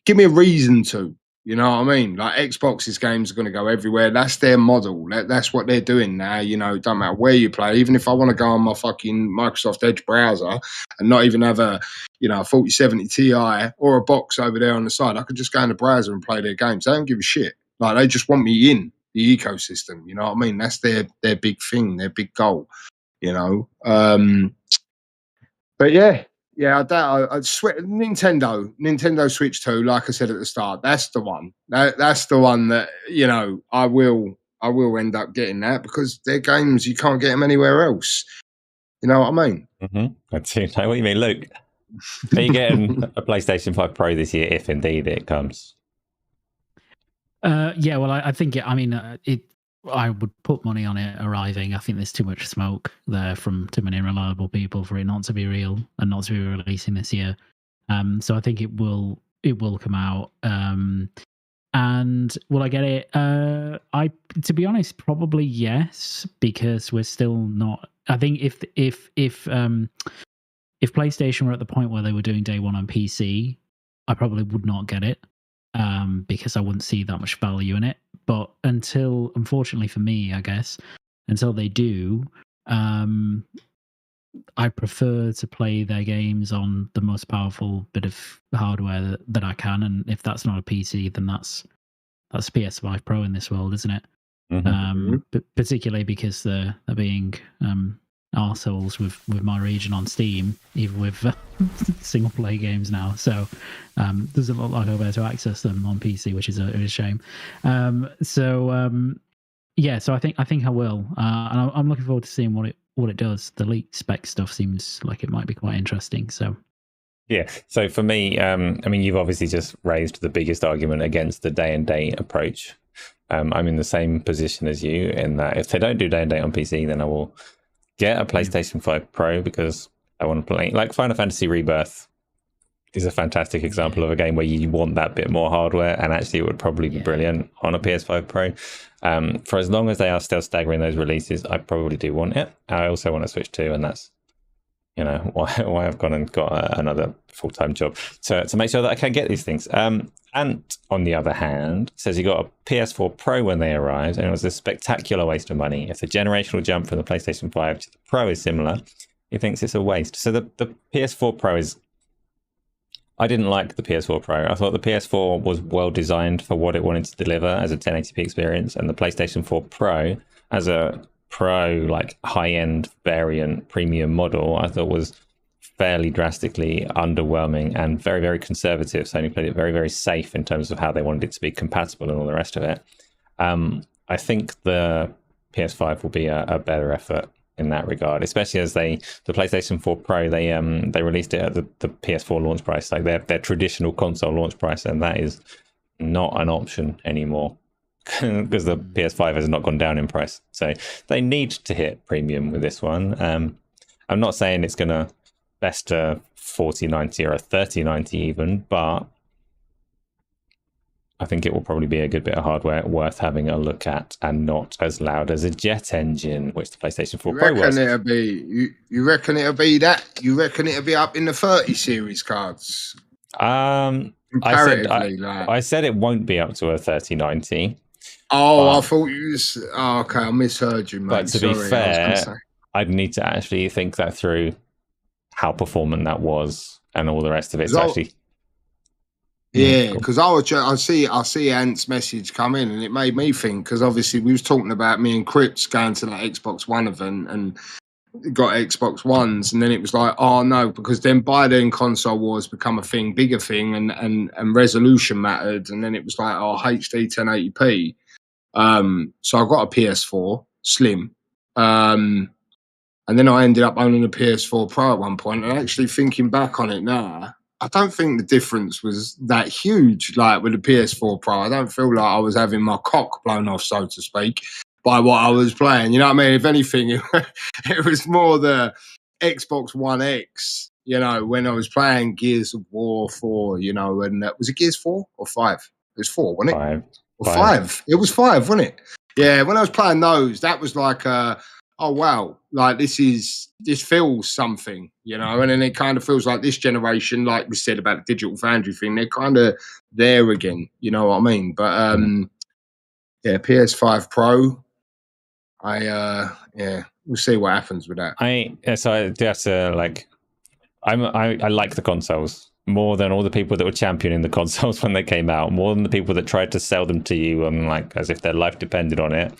Give me a reason to. You know what I mean? Like, Xbox's games are going to go everywhere. That's their model. That's what they're doing now. You know, it don't matter where you play. Even if I want to go on my fucking Microsoft Edge browser and not even have a 4070 Ti or a box over there on the side, I could just go in the browser and play their games. They don't give a shit. Like, they just want me in the ecosystem. You know what I mean? That's their big thing, their big goal. You know. But yeah. Yeah, I swear, Nintendo Switch 2, like I said at the start, that's the one. That's the one that, you know, I will end up getting that, because they're games, you can't get them anywhere else. You know what I mean? I do know what you mean, Luke. Are you getting a PlayStation 5 Pro this year, if indeed it comes? Yeah, well, I think I would put money on it arriving. I think there's too much smoke there from too many reliable people for it not to be real and not to be releasing this year. So I think it will come out. And will I get it? To be honest, probably yes, because we're still not. I think if PlayStation were at the point where they were doing day one on PC, I probably would not get it. Because I wouldn't see that much value in it. But unfortunately for me, I guess, until they do, I prefer to play their games on the most powerful bit of hardware that I can. And if that's not a PC, then that's PS5 Pro in this world, isn't it? But particularly because they're being arseholes with my region on Steam, even with single play games now. So doesn't look like I'll be able to access them on PC, which is a shame. So I think I will, and I'm looking forward to seeing what it does. The leak spec stuff seems like it might be quite interesting. So yeah. So for me, I mean, you've obviously just raised the biggest argument against the day and date approach. I'm in the same position as you in that if they don't do day and date on PC, then I will get a PlayStation 5 Pro, because I want to play. Like, Final Fantasy Rebirth is a fantastic example of a game where you want that bit more hardware, and actually it would probably be brilliant on a PS5 Pro. For as long as they are still staggering those releases, I probably do want it. I also want to Switch 2, and that's, you know, why I've gone and got another full-time job to make sure that I can get these things. And on the other hand, it says you got a PS4 Pro when they arrived, and it was a spectacular waste of money. If the generational jump from the PlayStation 5 to the Pro is similar, he thinks it's a waste. So the PS4 Pro is... I didn't like the PS4 Pro. I thought the PS4 was well designed for what it wanted to deliver as a 1080p experience, and the PlayStation 4 Pro, as a Pro, like, high-end variant premium model, I thought was fairly drastically underwhelming and very, very conservative. Sony played it very, very safe in terms of how they wanted it to be compatible and all the rest of it. I think the PS5 will be a better effort in that regard, especially as the PlayStation 4 Pro, they released it at the PS4 launch price, like their traditional console launch price, and that is not an option anymore because the PS5 has not gone down in price. So they need to hit premium with this one. I'm not saying it's going to best a 4090 or a 3090 even, but I think it will probably be a good bit of hardware worth having a look at, and not as loud as a jet engine, which the PlayStation 4 Pro was. You reckon it'll be that? You reckon it'll be up in the 30 series cards? I said it won't be up to a 3090. I thought you was... Oh, okay, I misheard you, mate. But to be fair, I'd need to actually think that through, how performant that was and all the rest of it. Yeah, because I see Ant's message come in, and it made me think, because obviously we was talking about me and Crips going to that Xbox One event and got Xbox Ones, and then it was like, oh no, because then by then console wars become a bigger thing, and resolution mattered, and then it was like, oh, HD 1080p. So I got a PS4 Slim, and then I ended up owning a PS4 Pro at one point, and actually thinking back on it now, I don't think the difference was that huge. Like with the PS4 Pro, I don't feel like I was having my cock blown off, so to speak, by what I was playing. You know what I mean? If anything, it was more the Xbox One X. You know, when I was playing Gears of War 4, you know, and was it Gears 4 or 5? It was 4, wasn't it? 5. Or 5. It was 5, wasn't it? Yeah, when I was playing those, that was like, oh wow, like this feels something, you know, and then it kind of feels like this generation, like we said about the Digital Foundry thing, they're kind of there again, you know what I mean? But yeah, PS5 Pro, we'll see what happens with that. So I do have to like. I like the consoles more than all the people that were championing the consoles when they came out, more than the people that tried to sell them to you and like as if their life depended on it.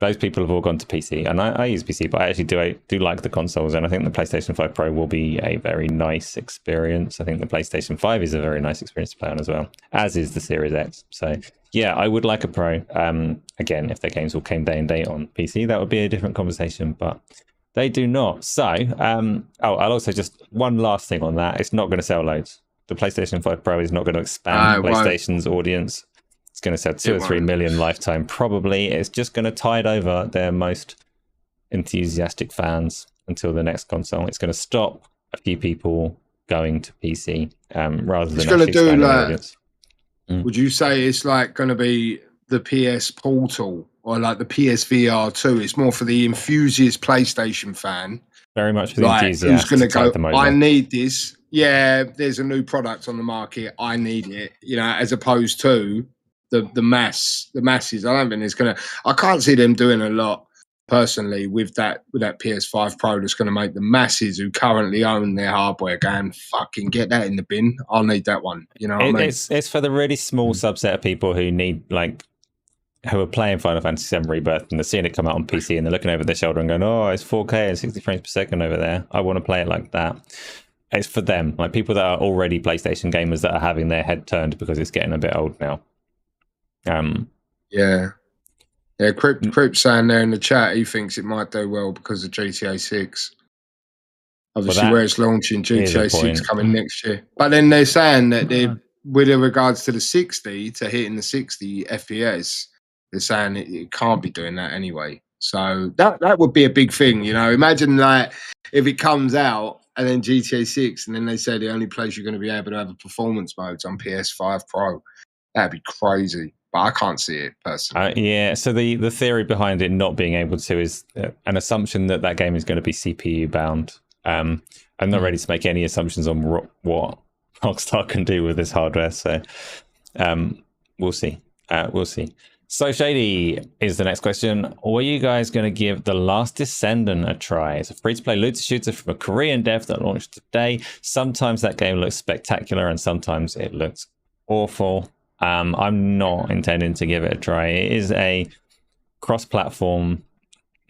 Those people have all gone to PC, and I use PC, but I actually do like the consoles, and I think the PlayStation 5 Pro will be a very nice experience. I think the PlayStation 5 is a very nice experience to play on as well, as is the Series X. So yeah, I would like a Pro. Again, if their games all came day and date on PC, that would be a different conversation, but they do not. So, I'll also just one last thing on that. It's not going to sell loads. The PlayStation 5 Pro is not going to expand PlayStation's audience. It's going to sell 2 or 3 million lifetime, probably. It's just going to tide over their most enthusiastic fans until the next console. It's going to stop a few people going to PC rather than actually expanding the audience. Would you say it's like going to be the PS Portal or like the PSVR 2? It's more for the enthusiast PlayStation fan. Very much for the enthusiast. Who's going to go, I need this. Yeah, there's a new product on the market. I need it. You know, as opposed to the masses. I don't think it's going to. I can't see them doing a lot personally with that PS5 Pro that's going to make the masses who currently own their hardware going, fucking get that in the bin. I'll need that one. You know what I mean? It's for the really small subset of people who need who are playing Final Fantasy VII Rebirth and they're seeing it come out on PC and they're looking over their shoulder and going, oh, it's 4K and 60 frames per second over there. I want to play it like that. It's for them, like people that are already PlayStation gamers that are having their head turned because it's getting a bit old now. Yeah, Crypt saying there in the chat he thinks it might do well because of GTA 6. Obviously, where it's launching, GTA 6 coming next year. But then they're saying that with regards to the 60 to hitting the 60 FPS, they're saying it can't be doing that anyway. So that would be a big thing, you know. Imagine like if it comes out and then GTA 6, and then they say the only place you're going to be able to have a performance mode is on PS5 Pro. That'd be crazy. But I can't see it personally. Yeah, so the theory behind it not being able to is an assumption that game is going to be CPU bound. I'm not ready to make any assumptions on what Rockstar can do with this hardware, so we'll see. We'll see. So Shady is the next question. Were you guys going to give The Last Descendant a try? It's a free-to-play looter shooter from a Korean dev that launched today. Sometimes that game looks spectacular and sometimes it looks awful. I'm not intending to give it a try. It is a cross-platform,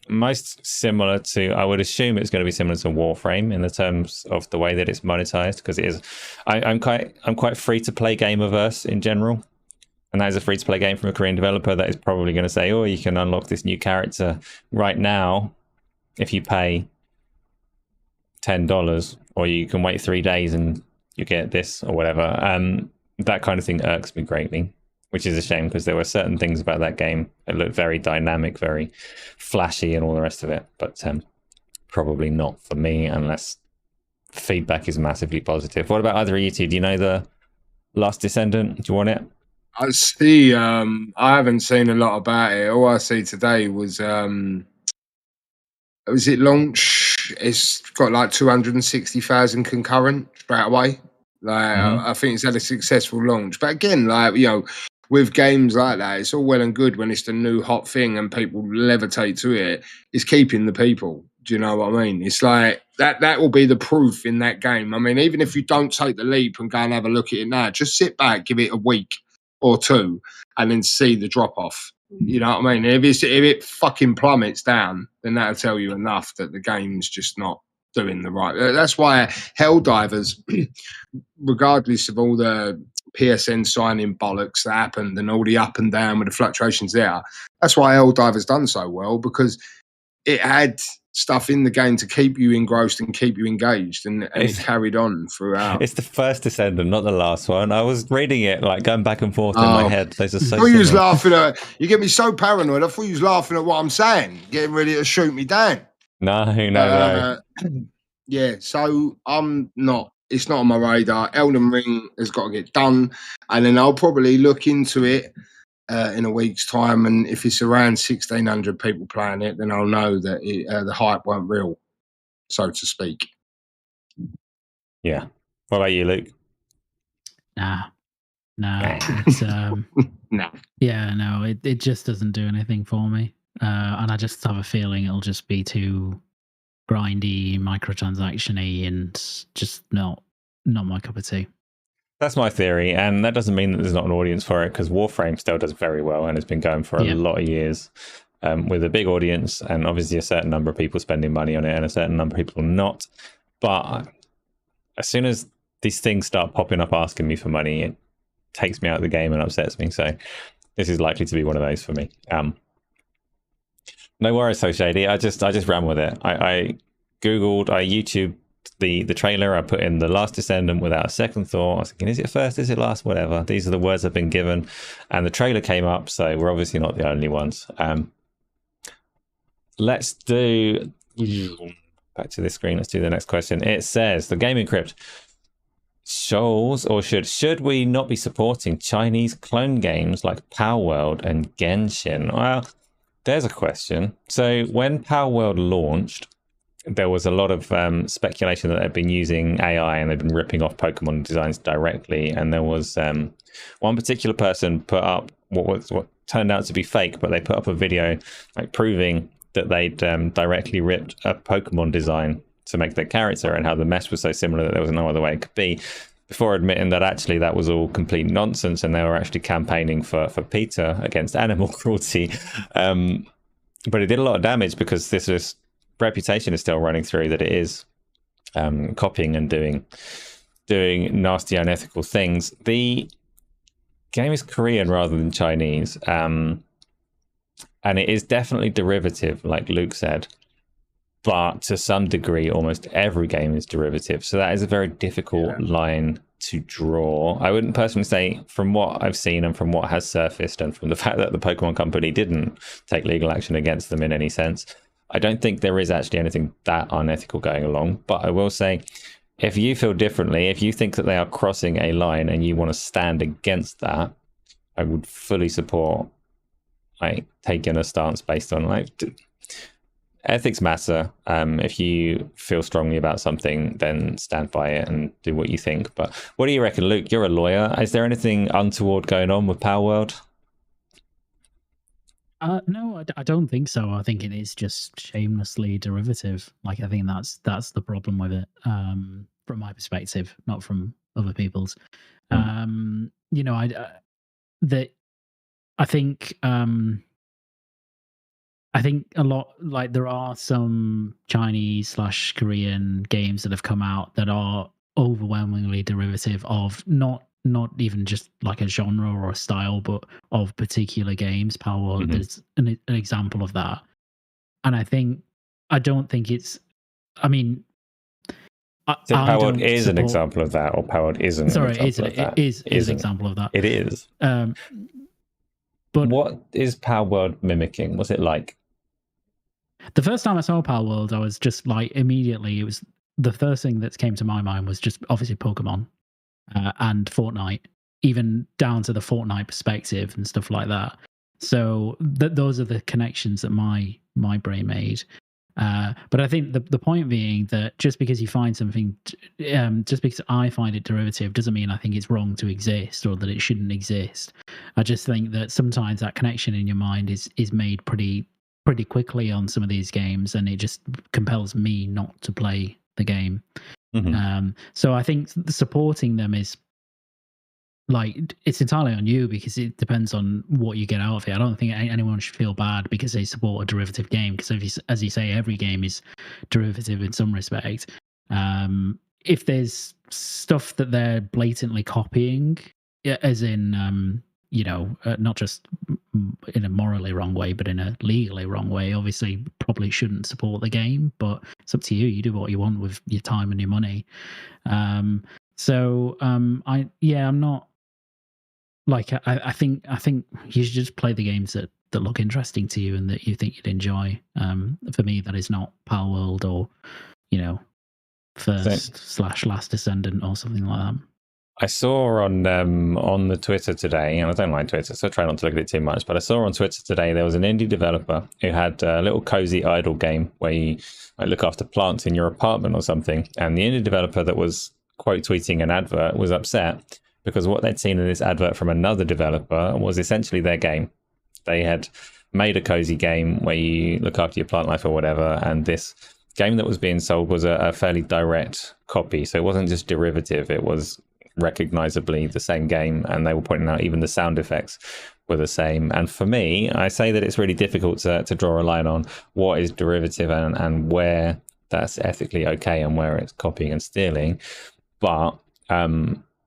most similar to, I would assume it's going to be similar to Warframe in the terms of the way that it's monetized, because it is. I'm quite free to play gameverse in general, and that is a free to play game from a Korean developer that is probably going to say, oh, you can unlock this new character right now if you pay $10, or you can wait 3 days and you get this or whatever. That kind of thing irks me greatly, which is a shame because there were certain things about that game that looked very dynamic, very flashy and all the rest of it, but probably not for me unless feedback is massively positive. What about either of you two? Do you know The Last Descendant? Do you want it? I see. I haven't seen a lot about it. All I see today was it launch? It's got like 260,000 concurrent straight away. Like I think it's had a successful launch. But again, like, you know, with games like that, it's all well and good when it's the new hot thing and people levitate to it. It's keeping the people. Do you know what I mean? It's like that will be the proof in that game. I mean, even if you don't take the leap and go and have a look at it now, just sit back, give it a week or two, and then see the drop off. You know what I mean? If it fucking plummets down, then that'll tell you enough that the game's just not doing the right. That's why Helldivers, regardless of all the PSN signing bollocks that happened and all the up and down with the fluctuations there, that's why Helldivers done so well, because it had stuff in the game to keep you engrossed and keep you engaged, and it carried on throughout. It's the first Descendant, not the last one. I was reading it, like going back and forth in my head. Those are so I thought you was laughing at. You get me so paranoid. I thought you was laughing at what I'm saying, getting ready to shoot me down. No. Yeah, so I'm not. It's not on my radar. Elden Ring has got to get done, and then I'll probably look into it in a week's time. And if it's around 1,600 people playing it, then I'll know that the hype weren't real, so to speak. Yeah. What about you, Luke? Nah. It's No. Yeah, no, it just doesn't do anything for me. And I just have a feeling it'll just be too grindy, microtransaction-y, and just not my cup of tea. That's my theory, and that doesn't mean that there's not an audience for it, because Warframe still does very well and has been going for a lot of years with a big audience, and obviously a certain number of people spending money on it and a certain number of people not. But as soon as these things start popping up asking me for money, it takes me out of the game and upsets me. So this is likely to be one of those for me. No worries, so shady. I just ran with it. I googled, I YouTubed the trailer. I put in The Last Descendant without a second thought. I was thinking, is it first, is it last, whatever. These are the words I've been given, and the trailer came up, so we're obviously not the only ones. Let's do back to this screen. Let's do the next question. It says the Gaming Crypt shows, or should we not be supporting Chinese clone games like Power World and Genshin? Well, there's a question. So when Power World launched, there was a lot of speculation that they've been using AI and they've been ripping off Pokemon designs directly. And there was one particular person put up what turned out to be fake, but they put up a video like proving that they'd directly ripped a Pokemon design to make their character, and how the mesh was so similar that there was no other way it could be, before admitting that actually that was all complete nonsense and they were actually campaigning for PETA against animal cruelty. But it did a lot of damage because this reputation is still running through that it is copying and doing nasty, unethical things. The game is Korean rather than Chinese, and it is definitely derivative, like Luke said. But to some degree, almost every game is derivative. So that is a very difficult line to draw. I wouldn't personally say, from what I've seen and from what has surfaced and from the fact that the Pokemon Company didn't take legal action against them in any sense, I don't think there is actually anything that unethical going along. But I will say, if you feel differently, if you think that they are crossing a line and you want to stand against that, I would fully support taking a stance based on ethics matter. If you feel strongly about something, then stand by it and do what you think. But what do you reckon, Luke? You're a lawyer. Is there anything untoward going on with Power World? No, I don't think so. I think it is just shamelessly derivative. Like, I think that's the problem with it, from my perspective, not from other people's. I think a lot, like, there are some Chinese/Korean games that have come out that are overwhelmingly derivative of not even just like a genre or a style, but of particular games. Power World is an example of that. And I don't think it's, I mean, so Power World is an example of that, or Power World isn't? Sorry, it is an example of that. It is. But what is Power World mimicking? What's it like? The first time I saw Power World, I was just like, immediately, it was the first thing that came to my mind was just obviously Pokemon and Fortnite, even down to the Fortnite perspective and stuff like that. So those are the connections that my brain made. But I think the point being that just because you find something, just because I find it derivative, doesn't mean I think it's wrong to exist or that it shouldn't exist. I just think that sometimes that connection in your mind is made pretty quickly on some of these games, and it just compels me not to play the game. So I think supporting them is, like, it's entirely on you, because it depends on what you get out of it. I don't think anyone should feel bad because they support a derivative game, because as you say, every game is derivative in some respect. If there's stuff that they're blatantly copying, as in not just in a morally wrong way, but in a legally wrong way, obviously probably shouldn't support the game. But it's up to you. You do what you want with your time and your money. I'm not like I think you should just play the games that look interesting to you and that you think you'd enjoy. For me, that is not Power World or First/Last Descendant or something like that. I saw on the Twitter today, and I don't like Twitter, so I try not to look at it too much, but I saw on Twitter today there was an indie developer who had a little cozy idle game where you look after plants in your apartment or something, and the indie developer that was quote tweeting an advert was upset because what they'd seen in this advert from another developer was essentially their game. They had made a cozy game where you look after your plant life or whatever, and this game that was being sold was a fairly direct copy, so it wasn't just derivative, it was recognizably the same game, and they were pointing out even the sound effects were the same. And for me, I say that it's really difficult to draw a line on what is derivative and where that's ethically okay and where it's copying and stealing, but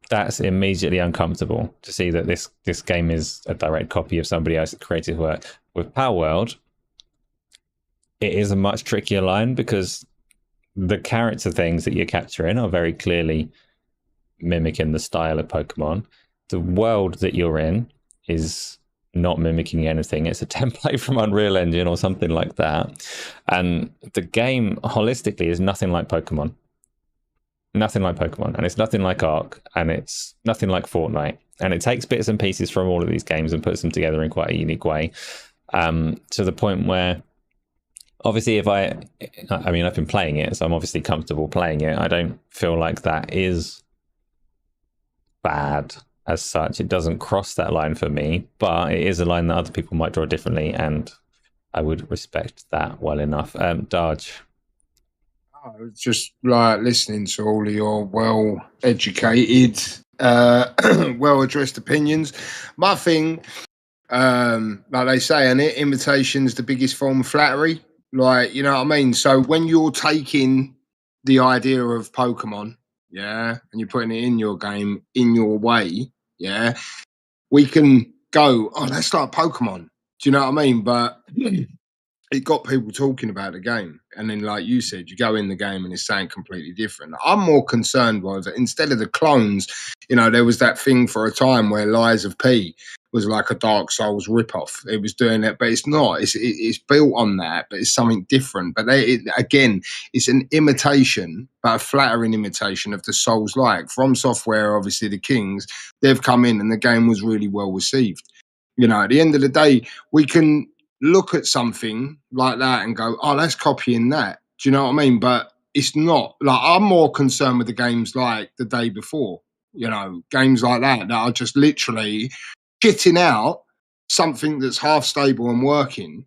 that's immediately uncomfortable to see that this game is a direct copy of somebody else's creative work. With Power World, it is a much trickier line because the character things that you're capturing are very clearly mimicking the style of Pokemon. The world that you're in is not mimicking anything. It's a template from Unreal Engine or something like that. And the game holistically is nothing like Pokemon. Nothing like Pokemon. And it's nothing like Ark. And it's nothing like Fortnite. And it takes bits and pieces from all of these games and puts them together in quite a unique way. To the point where, obviously, I've been playing it, so I'm obviously comfortable playing it. I don't feel like that is bad as such. It doesn't cross that line for me, but it is a line that other people might draw differently, and I would respect that well enough. Darge. Just like listening to all of your well-educated, well-addressed opinions. My thing, like they say, and imitation's the biggest form of flattery. Like, you know what I mean? So when you're taking the idea of Pokemon, yeah, and you're putting it in your game in your way, yeah, we can go, oh, that's like Pokemon. Do you know what I mean? But it got people talking about the game. And then, like you said, you go in the game and it's something completely different. I'm more concerned with, instead of the clones, there was that thing for a time where Lies of P was like a Dark Souls ripoff. It was doing that, but it's not. It's built on that, but it's something different. But again, it's an imitation, but a flattering imitation of the Souls-like. From Software, obviously the Kings, they've come in and the game was really well received. At the end of the day, we can look at something like that and go, oh, that's copying that. Do you know what I mean? But it's not. Like, I'm more concerned with the games like The Day Before, games like that are just literally kitting out something that's half stable and working,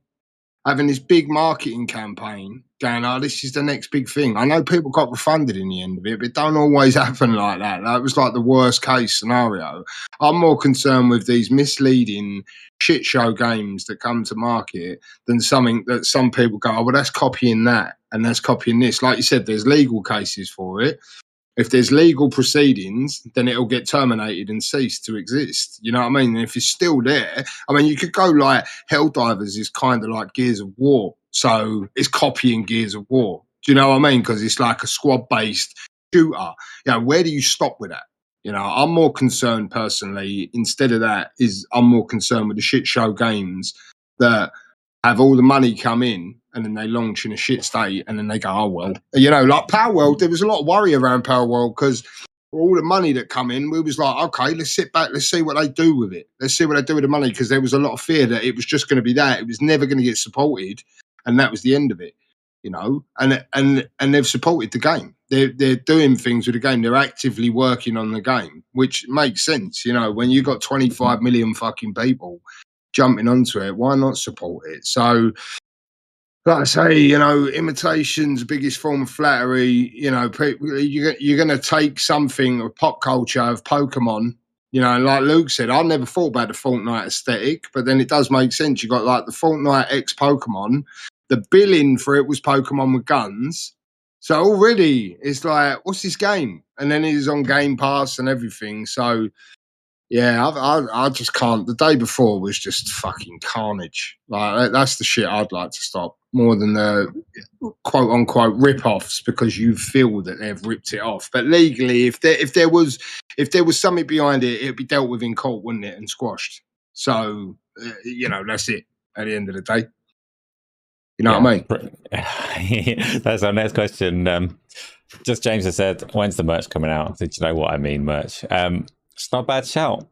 having this big marketing campaign going, oh, this is the next big thing. I know people got refunded in the end of it, but it don't always happen like that. That was like the worst case scenario. I'm more concerned with these misleading shit show games that come to market than something that some people go, oh, well, that's copying that and that's copying this. Like you said, there's legal cases for it. If there's legal proceedings, then it'll get terminated and cease to exist. You know what I mean? And if it's still there, you could go like Helldivers is kind of like Gears of War. So it's copying Gears of War. Do you know what I mean? Because it's like a squad-based shooter. Where do you stop with that? I'm more concerned personally, instead of that, I'm more concerned with the shit show games that have all the money come in and then they launch in a shit state and then they go, oh, well. Like Power World, there was a lot of worry around Power World because all the money that come in, we was like, okay, let's sit back, let's see what they do with it. Let's see what they do with the money, because there was a lot of fear that it was just going to be that. It was never going to get supported, and that was the end of it, And they've supported the game. They're doing things with the game. They're actively working on the game, which makes sense. When you got 25 million fucking people jumping onto it, why not support it? So, like I say, imitation's the biggest form of flattery. You're going to take something of pop culture, of Pokemon, like Luke said, I never thought about the Fortnite aesthetic, but then it does make sense. You got like the Fortnite X Pokemon, the billing for it was Pokemon with guns. So already it's like, what's this game? And then it is on Game Pass and everything. So Yeah, I just can't. The day before was just fucking carnage. Like that's the shit I'd like to stop more than the quote unquote rip-offs, because you feel that they've ripped it off. But legally, if there was something behind it, it'd be dealt with in court, wouldn't it, and squashed. So that's it. At the end of the day, you know what I mean. That's our next question. Just James has said, "When's the merch coming out?" Did you know what I mean? Merch. It's not a bad shout.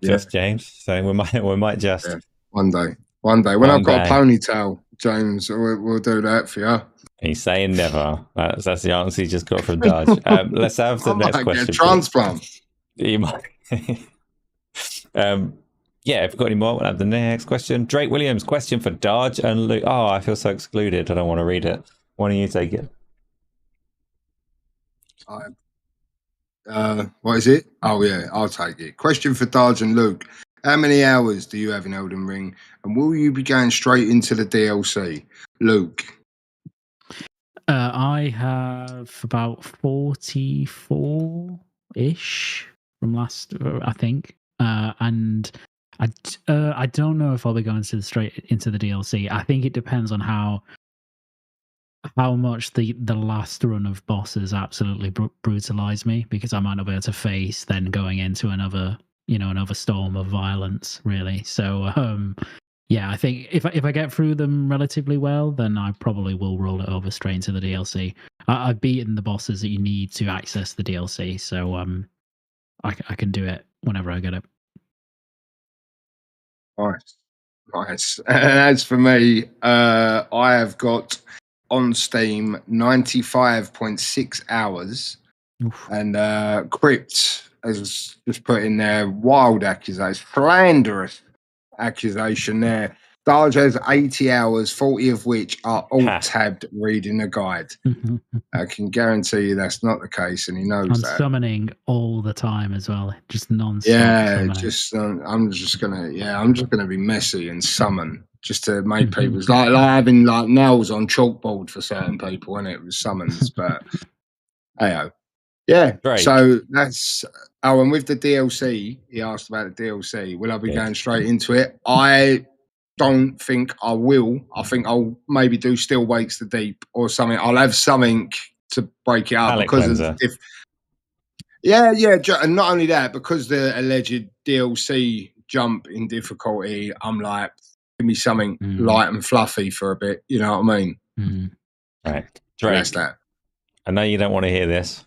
Just James. So we might just one day when I've got a ponytail, James, we'll do that for you. He's saying never. That's the answer he just got from Darge. Let's have the next question. Get a transplant. You might. If we've got any more, we'll have the next question. Drake Williams, question for Darge and Luke. Oh, I feel so excluded. I don't want to read it. Why don't you take it? What is it? Oh yeah, I'll take it. Question for Darge and Luke. How many hours do you have in Elden Ring, and will you be going straight into the DLC? Luke. I have about 44-ish from last, I think, and I don't know if I'll be going straight into the DLC. I think it depends on how much the last run of bosses absolutely brutalize me, because I might not be able to face then going into another storm of violence, really. So I think if I get through them relatively well, then I probably will roll it over straight into the DLC. I've beaten the bosses that you need to access the DLC, so I can do it whenever I get it. Nice. And as for me, I have got on Steam 95.6 hours. Oof. And Crypt has just put in their wild accusation, slanderous accusation there. Darge has 80 hours, 40 of which are alt-tabbed reading a guide. I can guarantee you that's not the case, and he knows that. I'm summoning all the time as well, just non-stop. Yeah, I'm just gonna be messy and summon just to make people like having like nails on chalkboard for certain people, and it was summons. But hey, yeah. Great. So that's and with the DLC, he asked about the DLC. Will I be going straight into it? I don't think I will. I think I'll maybe do Still Wakes the Deep or something. I'll have something to break it up because and not only that, because the alleged DLC jump in difficulty, I'm like, give me something light and fluffy for a bit. You know what I mean? Right, Drake. That's that. I know you don't want to hear this,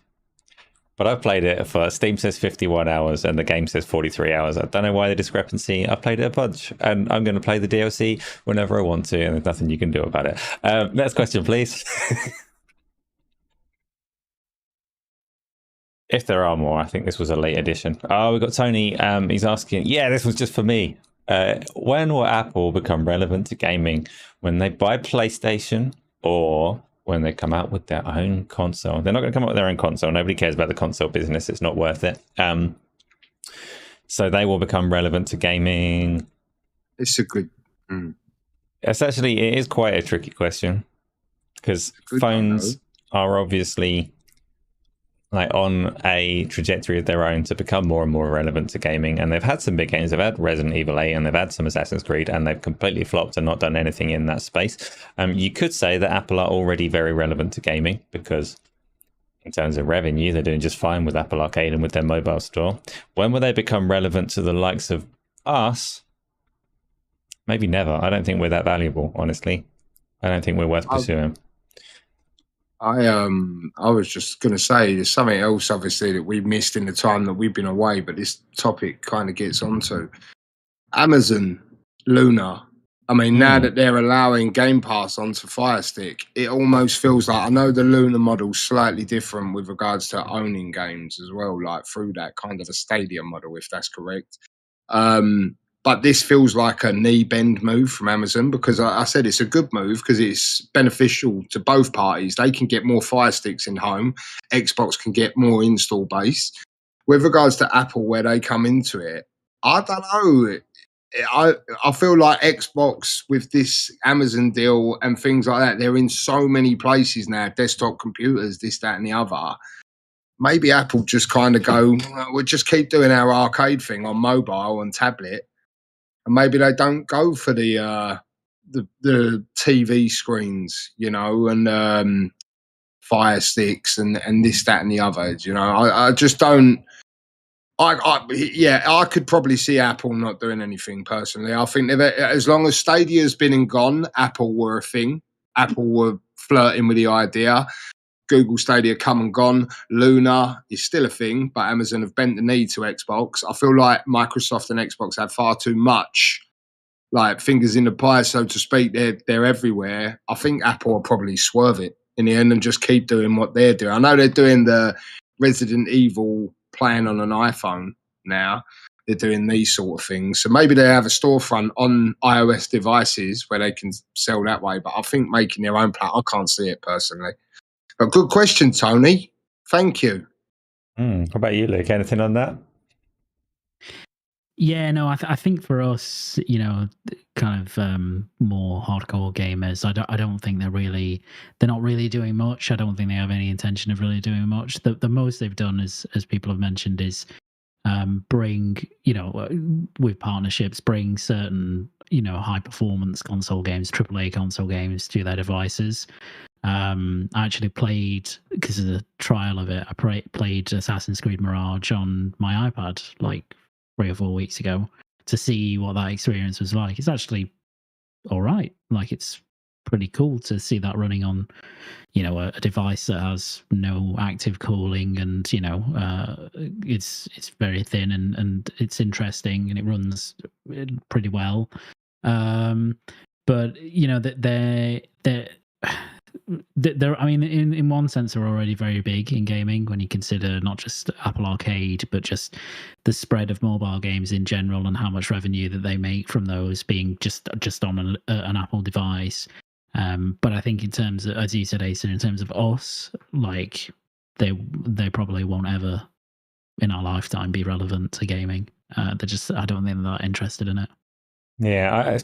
but I've played it for Steam says 51 hours and the game says 43 hours. I don't know why the discrepancy. I played it a bunch, and I'm going to play the DLC whenever I want to, and there's nothing you can do about it. Next question, please. If there are more, I think this was a late edition. Oh, we've got Tony. He's asking, this was just for me. When will Apple become relevant to gaming? When they buy PlayStation or when they come out with their own console? They're not going to come out with their own console. Nobody cares about the console business. It's not worth it. So they will become relevant to gaming. It's a good... It is quite a tricky question, because phones are obviously like on a trajectory of their own to become more and more relevant to gaming, and they've had some big games. They've had Resident Evil 8 and they've had some Assassin's Creed, and they've completely flopped and not done anything in that space. You could say that Apple are already very relevant to gaming, because in terms of revenue, they're doing just fine with Apple Arcade and with their mobile store. When will they become relevant to the likes of us? Maybe never. I don't think we're that valuable, honestly. I don't think we're worth pursuing. I was just going to say there's something else, obviously, that we missed in the time that we've been away, but this topic kind of gets onto Amazon Luna. I mean, now that they're allowing Game Pass onto Fire Stick, it almost feels like, I know the Luna model's slightly different with regards to owning games as well, like through that kind of a Stadia model, if that's correct. But this feels like a knee bend move from Amazon, because I said it's a good move because it's beneficial to both parties. They can get more Fire Sticks in home. Xbox can get more install base. With regards to Apple, where they come into it, I don't know. I feel like Xbox with this Amazon deal and things like that, they're in so many places now, desktop computers, this, that, and the other. maybe Apple just kind of go, well, we'll just keep doing our arcade thing on mobile and tablet, and maybe they don't go for the TV screens, you know, and Fire Sticks and this, that, and the other. You know, I just don't. I could probably see Apple not doing anything personally. I think as long as Stadia's been and gone, Apple were a thing. Apple were flirting with the idea. Google Stadia come and gone. Luna is still a thing, but Amazon have bent the knee to Xbox. I feel like Microsoft and Xbox have far too much, like, fingers in the pie, so to speak. They're everywhere. I think Apple will probably swerve it in the end and just keep doing what they're doing. I know they're doing the Resident Evil playing on an iPhone now. They're doing these sort of things. So maybe they have a storefront on iOS devices where they can sell that way. But I think making their own platform, I can't see it personally. But good question, Tony. Thank you. How about you, Luke? Anything on that? Yeah, no, I think for us, you know, kind of more hardcore gamers, I don't think they're not really doing much. I don't think they have any intention of really doing much. The most they've done, as people have mentioned, is bring, you know, with partnerships, bring certain, you know, high performance console games, AAA console games to their devices. I actually played, because of the trial of it, I played Assassin's Creed Mirage on my iPad like 3 or 4 weeks ago to see what that experience was like. It's actually all right. Like, it's pretty cool to see that running on, you know, a device that has no active cooling, and, you know, it's very thin and it's interesting and it runs pretty well. But, you know, that they're, I mean, in one sense, they're already very big in gaming when you consider not just Apple Arcade, but just the spread of mobile games in general and how much revenue that they make from those being just on an Apple device. But I think in terms of, as you said, Asa, in terms of us, like, they probably won't ever in our lifetime be relevant to gaming. I don't think they're that interested in it. Yeah,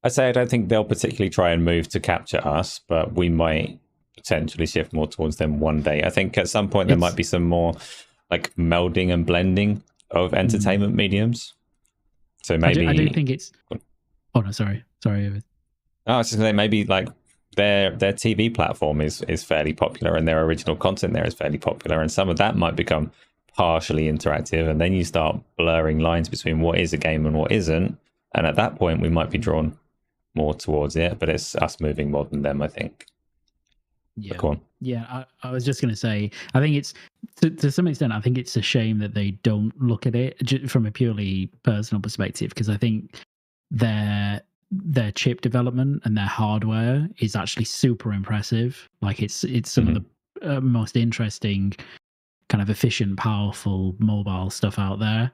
I'd say I don't think they'll particularly try and move to capture us, but we might potentially shift more towards them one day. I think at some point there might be some more like melding and blending of entertainment mediums. So maybe I do think it's. Oh no, sorry. Oh, I was just going to say, maybe like their TV platform is fairly popular, and their original content there is fairly popular, and some of that might become partially interactive, and then you start blurring lines between what is a game and what isn't, and at that point we might be drawn more towards it, but it's us moving more than them, I think. Yeah, go on. Yeah. I was just going to say, I think it's to some extent, I think it's a shame that they don't look at it from a purely personal perspective, because I think their chip development and their hardware is actually super impressive. Like, it's some of the most interesting, kind of efficient, powerful mobile stuff out there.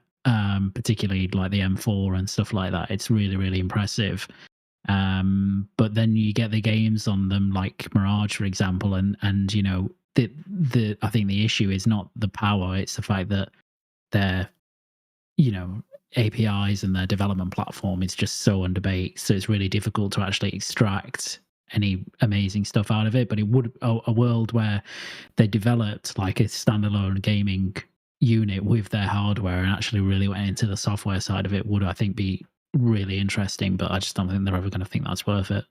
Particularly like the M4 and stuff like that. It's really, really impressive. But then you get the games on them like Mirage, for example, and you know, I think the issue is not the power, it's the fact that their, you know, APIs and their development platform is just so underbaked, so it's really difficult to actually extract any amazing stuff out of it. But it would, a world where they developed like a standalone gaming unit with their hardware and actually really went into the software side of it, would, I think, be really interesting. But I just don't think they're ever going to think that's worth it.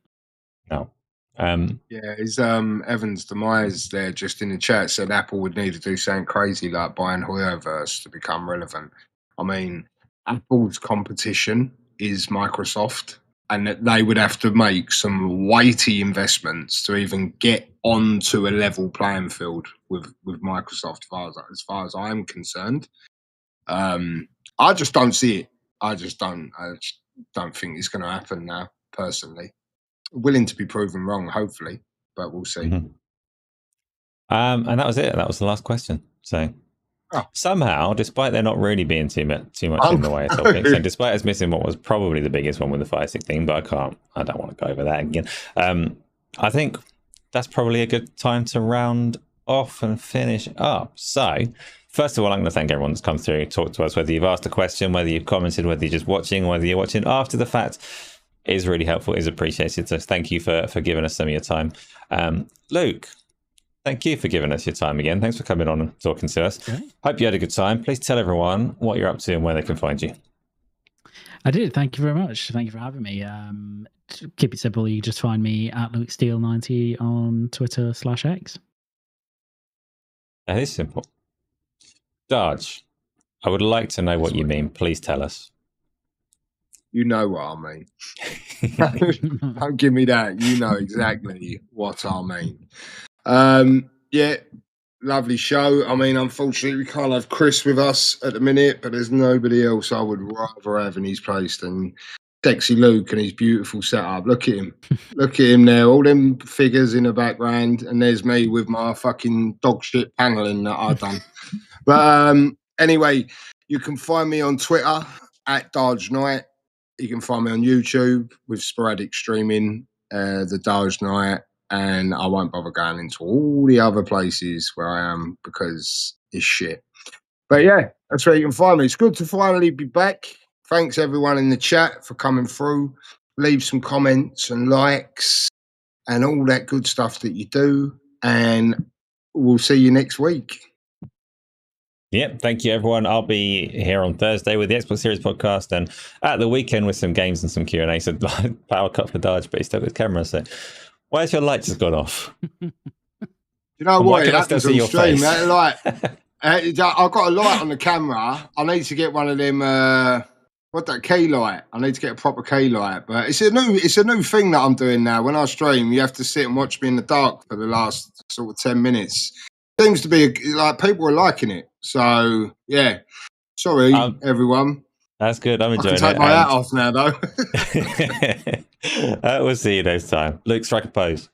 No. Yeah, is Evan's demise there just in the chat said Apple would need to do something crazy like buying Hoyoverse to become relevant. I mean, Apple's competition is Microsoft, and that they would have to make some weighty investments to even get onto a level playing field with Microsoft, as far as I'm concerned. I just don't see it. I just don't think it's going to happen now, personally. Willing to be proven wrong, hopefully, but we'll see. And that was it. That was the last question. So somehow, despite there not really being too much in the way of topics, and despite us missing what was probably the biggest one with the Fire Stick thing, but I don't want to go over that again. I think that's probably a good time to round off and finish up. So first of all, I'm going to thank everyone that's come through, talked to us, whether you've asked a question, whether you've commented, whether you're just watching, whether you're watching after the fact. It is really helpful, is appreciated. So thank you for giving us some of your time. Luke, Thank you for giving us your time again. Thanks for coming on and talking to us. Okay. Hope you had a good time. Please tell everyone what you're up to and where they can find you. I did. Thank you very much. Thank you for having me. To keep it simple, you just find me at Luke Steele 90 on Twitter/X. That is simple. Darge, I would like to know what you mean. Please tell us. You know what I mean. Don't give me that. You know exactly what I mean. Yeah, lovely show. I mean, unfortunately, we can't have Chris with us at the minute, but there's nobody else I would rather have in his place than Sexy Luke and his beautiful setup. Look at him. Look at him there. All them figures in the background, and there's me with my fucking dog shit paneling that I've done. But anyway, you can find me on Twitter at Darge Knight. You can find me on YouTube with sporadic streaming, the Darge Knight, and I won't bother going into all the other places where I am because it's shit. But yeah, that's where you can find me. It's good to finally be back. Thanks everyone in the chat for coming through. Leave some comments and likes and all that good stuff that you do. And we'll see you next week. Yep, thank you everyone. I'll be here on Thursday with the Xbox Series podcast and at the weekend with some games and some Q&A. So power cut for Darge, but he's stuck with camera. So why has your light just gone off? You know what? It happens on stream. I've got a light on the camera. I need to get one of them. That key light? I need to get a proper key light. But it's a new thing that I'm doing now. When I stream, you have to sit and watch me in the dark for the last sort of 10 minutes. Seems to be like people are liking it. So yeah, sorry everyone. That's good. I'm enjoying it. I can take my hat off now though. We'll see you next time. Luke, strike a pose.